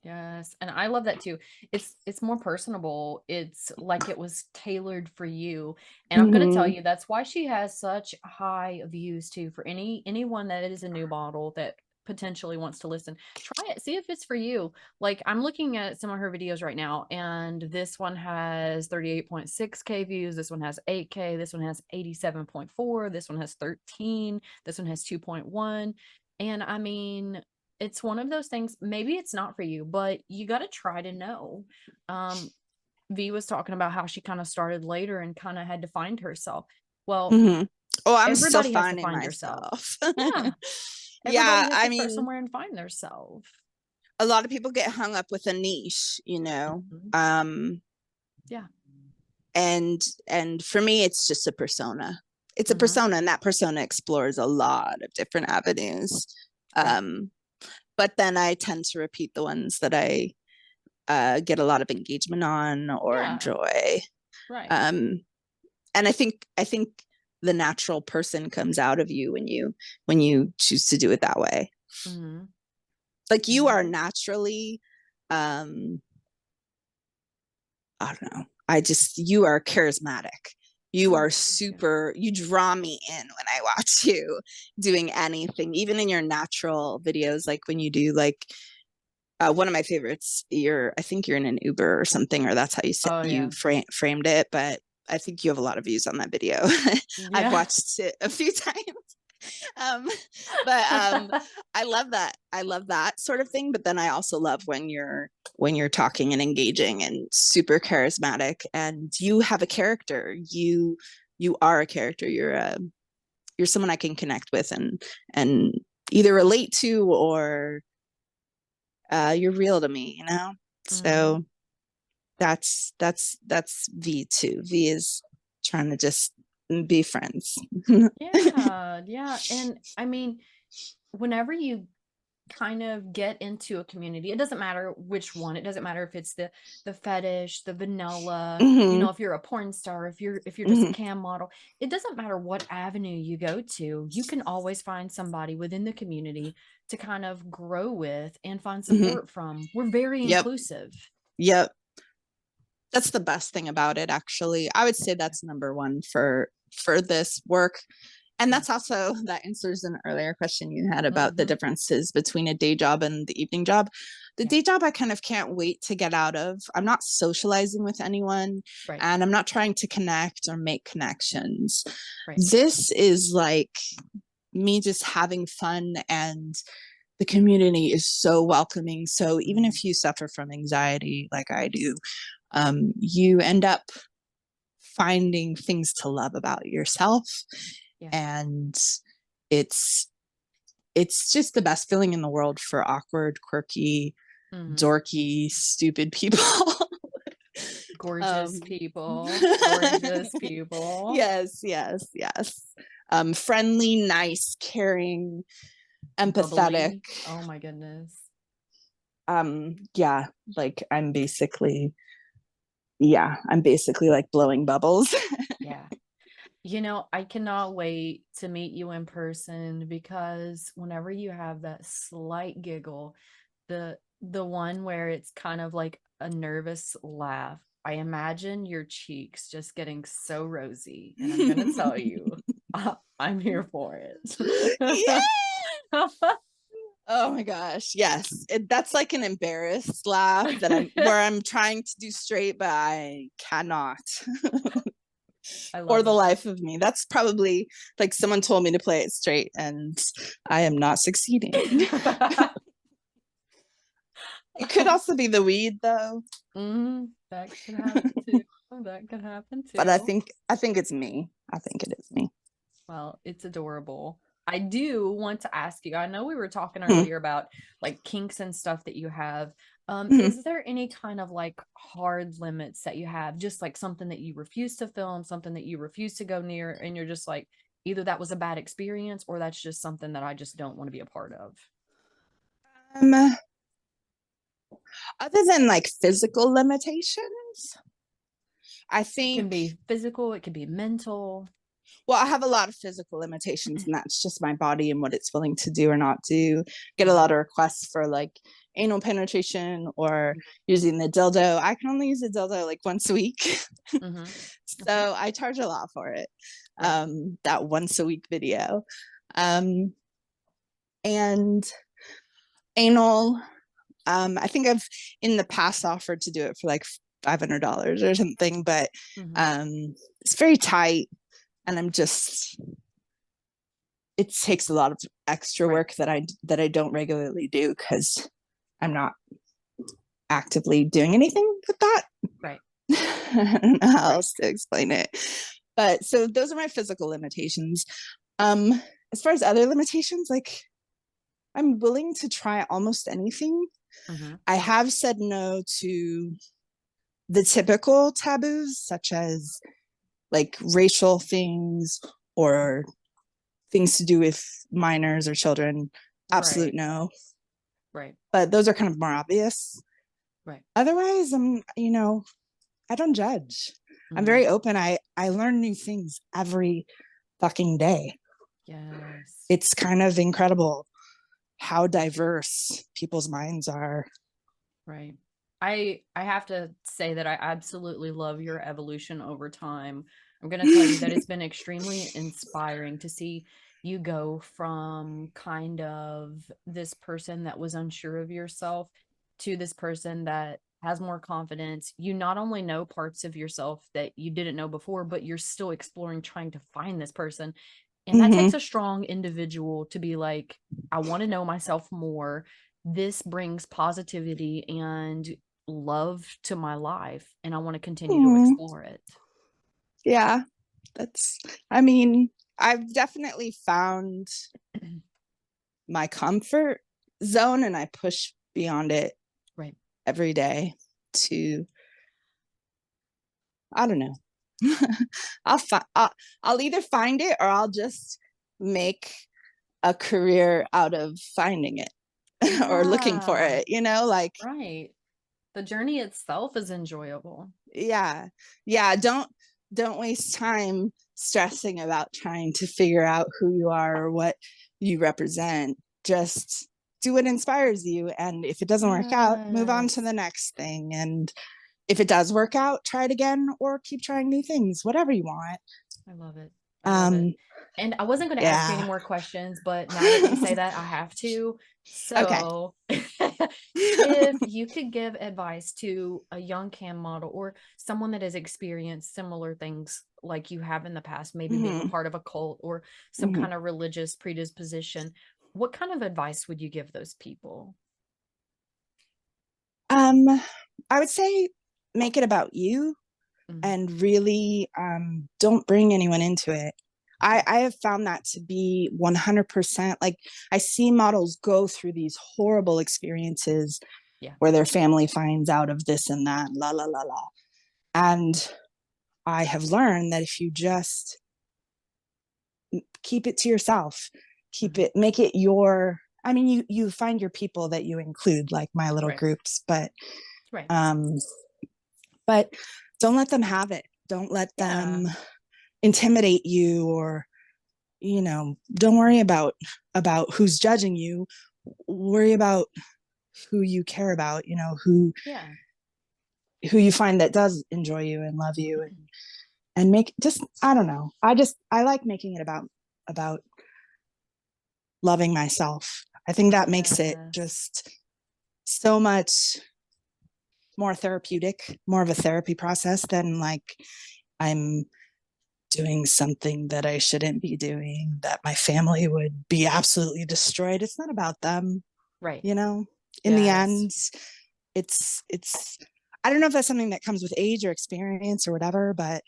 Yes, and I love that too. It's more personable. It's like it was tailored for you. And I'm gonna tell Hmm. you that's why she has such high views too. For anyone that is a new model that potentially wants to listen, try it. See if it's for you. Like I'm looking at some of her videos right now, and this one has 38.6K views, this one has 8K, this one has 87.4, this one has 13, this one has 2.1. And I mean, it's one of those things, maybe it's not for you, but you got to try to know. Um, V was talking about how she kind of started later and kind of had to find herself. Well, Hmm. Oh, I'm still everybody has to finding find herself. myself. Yeah. Yeah, Everybody has I to start mean, somewhere and find themselves. a lot of people get hung up with a niche. Mhm. Yeah. And for me it's just a persona. It's a Hmm. persona, and that persona explores a lot of different avenues. Right. But then I tend to repeat the ones that I get a lot of engagement on or Yeah. enjoy. Right. And I think the natural person comes out of you when you choose to do it that way. Hmm. Like you Yeah. are naturally, um I don't know, you are charismatic. You Oh, are thank you. super, you draw me in when I watch you doing anything, even in your natural videos, like when you do like one of my favorites, I think you're in an Uber or something, or that's how Oh, you yeah. framed it, but I think you have a lot of views on that video. I've Yeah. watched it a few times. um but I love that sort of thing, but then I also love when you're talking and engaging and super charismatic, and you have a character. You are a character. You're someone I can connect with and either relate to, or you're real to me. Hmm. So that's V too. V is trying to just be friends. Yeah. Yeah. And I mean, whenever you kind of get into a community, it doesn't matter which one, it doesn't matter if it's the fetish, the vanilla, Hmm. if you're a porn star, if you're just a Hmm. cam model, it doesn't matter what avenue you go to, you can always find somebody within the community to kind of grow with and find Hmm. support from. We're very Yep. inclusive. Yep. That's the best thing about it, actually. I would say that's number one for this work. And that's also, that answers an earlier question you had about the differences between a day job and the evening job. The day job, I kind of can't wait to get out of. I'm not socializing with anyone, and I'm not trying to connect or make connections. This is like me just having fun, and the community is so welcoming. So even if you suffer from anxiety like I do, you end up finding things to love about yourself. And it's just the best feeling in the world for awkward, quirky, dorky, stupid people. Gorgeous people. Gorgeous people. Yes. Friendly, nice, caring, empathetic. Bubbly. Oh my goodness. Yeah, like I'm basically like blowing bubbles. Yeah. You know, I cannot wait to meet you in person, because whenever you have that slight giggle, the one where it's kind of like a nervous laugh, I imagine your cheeks just getting so rosy. And I'm gonna tell you, I'm here for it. Oh my gosh, yes. That's like an embarrassed laugh that where I'm trying to do straight, but I cannot. For the life of me. That's probably like someone told me to play it straight, and I am not succeeding. It could also be the weed, though. That could happen too. That could happen too. But I think it's me. I think it is me. Well, it's adorable. I do want to ask you, I know we were talking earlier about like kinks and stuff that you have. Is there any kind of like hard limits that you have? Just like something that you refuse to film, something that you refuse to go near, and you're just like, either that was a bad experience or that's just something that I just don't want to be a part of? Other than like physical limitations, I think it can be physical, it can be mental. Well, I have a lot of physical limitations, and that's just my body and what it's willing to do or not do. Get a lot of requests for like anal penetration or using the dildo. I can only use the dildo like once a week. So I charge a lot for it. That once a week video. And anal, I think I've in the past offered to do it for like $500 or something, but it's very tight. And it takes a lot of extra work that I don't regularly do because I'm not actively doing anything with that. Right. I don't know how else to explain it. But so those are my physical limitations. As far as other limitations, like I'm willing to try almost anything. I have said no to the typical taboos, such as like racial things or things to do with minors or children. Absolute no. Right. But those are kind of more obvious. Right. Otherwise, I don't judge. I'm very open. I learn new things every fucking day. Yes. It's kind of incredible how diverse people's minds are. Right. I have to say that I absolutely love your evolution over time. I'm going to tell you that it's been extremely inspiring to see you go from kind of this person that was unsure of yourself to this person that has more confidence. You not only know parts of yourself that you didn't know before, but you're still exploring, trying to find this person. And that takes a strong individual to be like, I want to know myself more. This brings positivity and love to my life, and I want to continue to explore it. Yeah, I've definitely found my comfort zone, and I push beyond it every day to, I don't know. I'll either find it or I'll just make a career out of finding it or looking for it, like right. The journey itself is enjoyable. Yeah. Don't waste time stressing about trying to figure out who you are or what you represent. Just do what inspires you, and if it doesn't work out, move on to the next thing. And if it does work out, try it again or keep trying new things, whatever you want. I love it. I love it. And I wasn't going to ask you any Yeah. more questions, but now that you say that, I have to. Okay. So, if you could give advice to a young cam model or someone that has experienced similar things like you have in the past, maybe being a Mhm. part of a cult or some Mhm. kind of religious predisposition, what kind of advice would you give those people? I would say make it about you Mhm. and really don't bring anyone into it. Yeah. I have found that to be 100%. Like, I see models go through these horrible experiences Yeah. where their family finds out of this and that, la la la la. And I have learned that if you just keep it to yourself, keep Mhm. it, make it your, I mean, you find your people that you include, like my little Right. groups, Right. but don't let them have it. Don't let Yeah. them intimidate you, or don't worry about who's judging you. Worry about who you care about, Yeah. who you find that does enjoy you and love you, and make, just, I don't know, I like making it about loving myself. I think that makes it Yes. just so much more therapeutic, more of a therapy process than like I'm doing something that I shouldn't be doing, that my family would be absolutely destroyed. It's not about them, Right. in the Yes. end. It's I don't know if that's something that comes with age or experience or whatever, but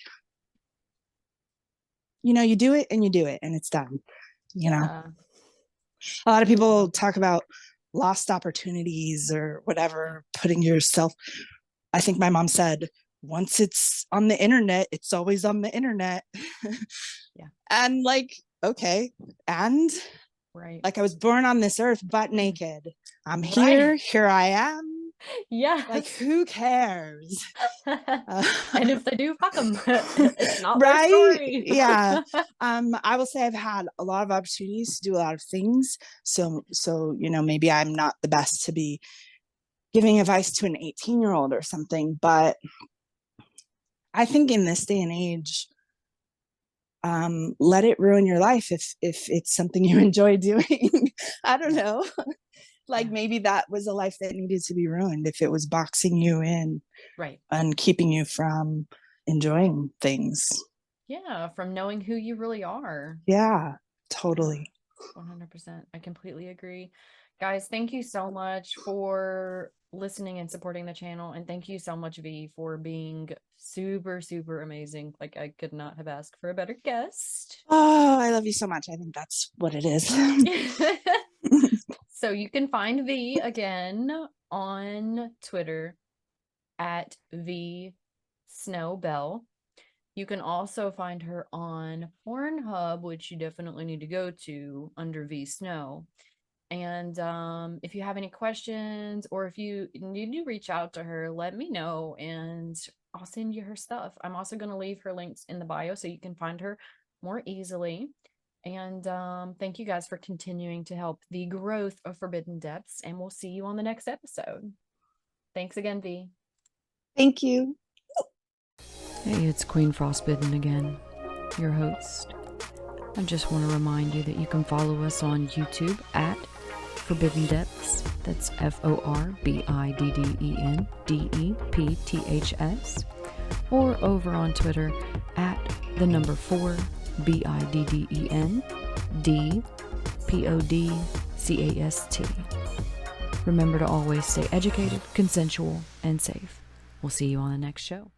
you do it and you do it and it's done. Yeah. A lot of I people love that. talk about lost opportunities or whatever, putting yourself, I think my mom said, once it's on the internet, it's always on the internet. Yeah. And like, okay. And Right. like, I was born on this earth butt naked. I'm Right. here I am. Like, Yes. who cares? And if they do, fuck them. It's not their Right? story. Yeah. I will say I've had a lot of opportunities to do a lot of things. So maybe I'm not the best to be giving advice to an 18-year-old or something, but I think in this day and age, let it ruin your life if it's something you enjoy doing. I don't Yeah. know. Like, Yeah. maybe that was a life that needed to be ruined if it was boxing you in Right. and keeping you from enjoying things. Yeah. From knowing who you really are. Yeah, Yeah. totally. 100%. I completely agree. Guys, thank you so much for listening and supporting the channel. And thank you so much, Vee, for being super, super amazing. Like, I could not have asked for a better guest. Oh, I love you so much. I think that's what it is. So you can find Vee again on Twitter at Vee Snow Bell. You can also find her on Pornhub, which you definitely need to go to under Vee Snow. And if you have any questions or if you need to reach out to her, let me know and I'll send you her stuff. I'm also going to leave her links in the bio so you can find her more easily. And thank you guys for continuing to help the growth of Forbidden Depths. And we'll see you on the next episode. Thanks again, Vee. Thank you. Hey, it's Queen Frostbitten again, your host. I just want to remind you that you can follow us on YouTube at Forbidden Depths. That's FORBIDDENDEPTHS. Or over on Twitter at the number 4 BIDDENDPODCAST. Remember to always stay educated, consensual, and safe. We'll see you on the next show.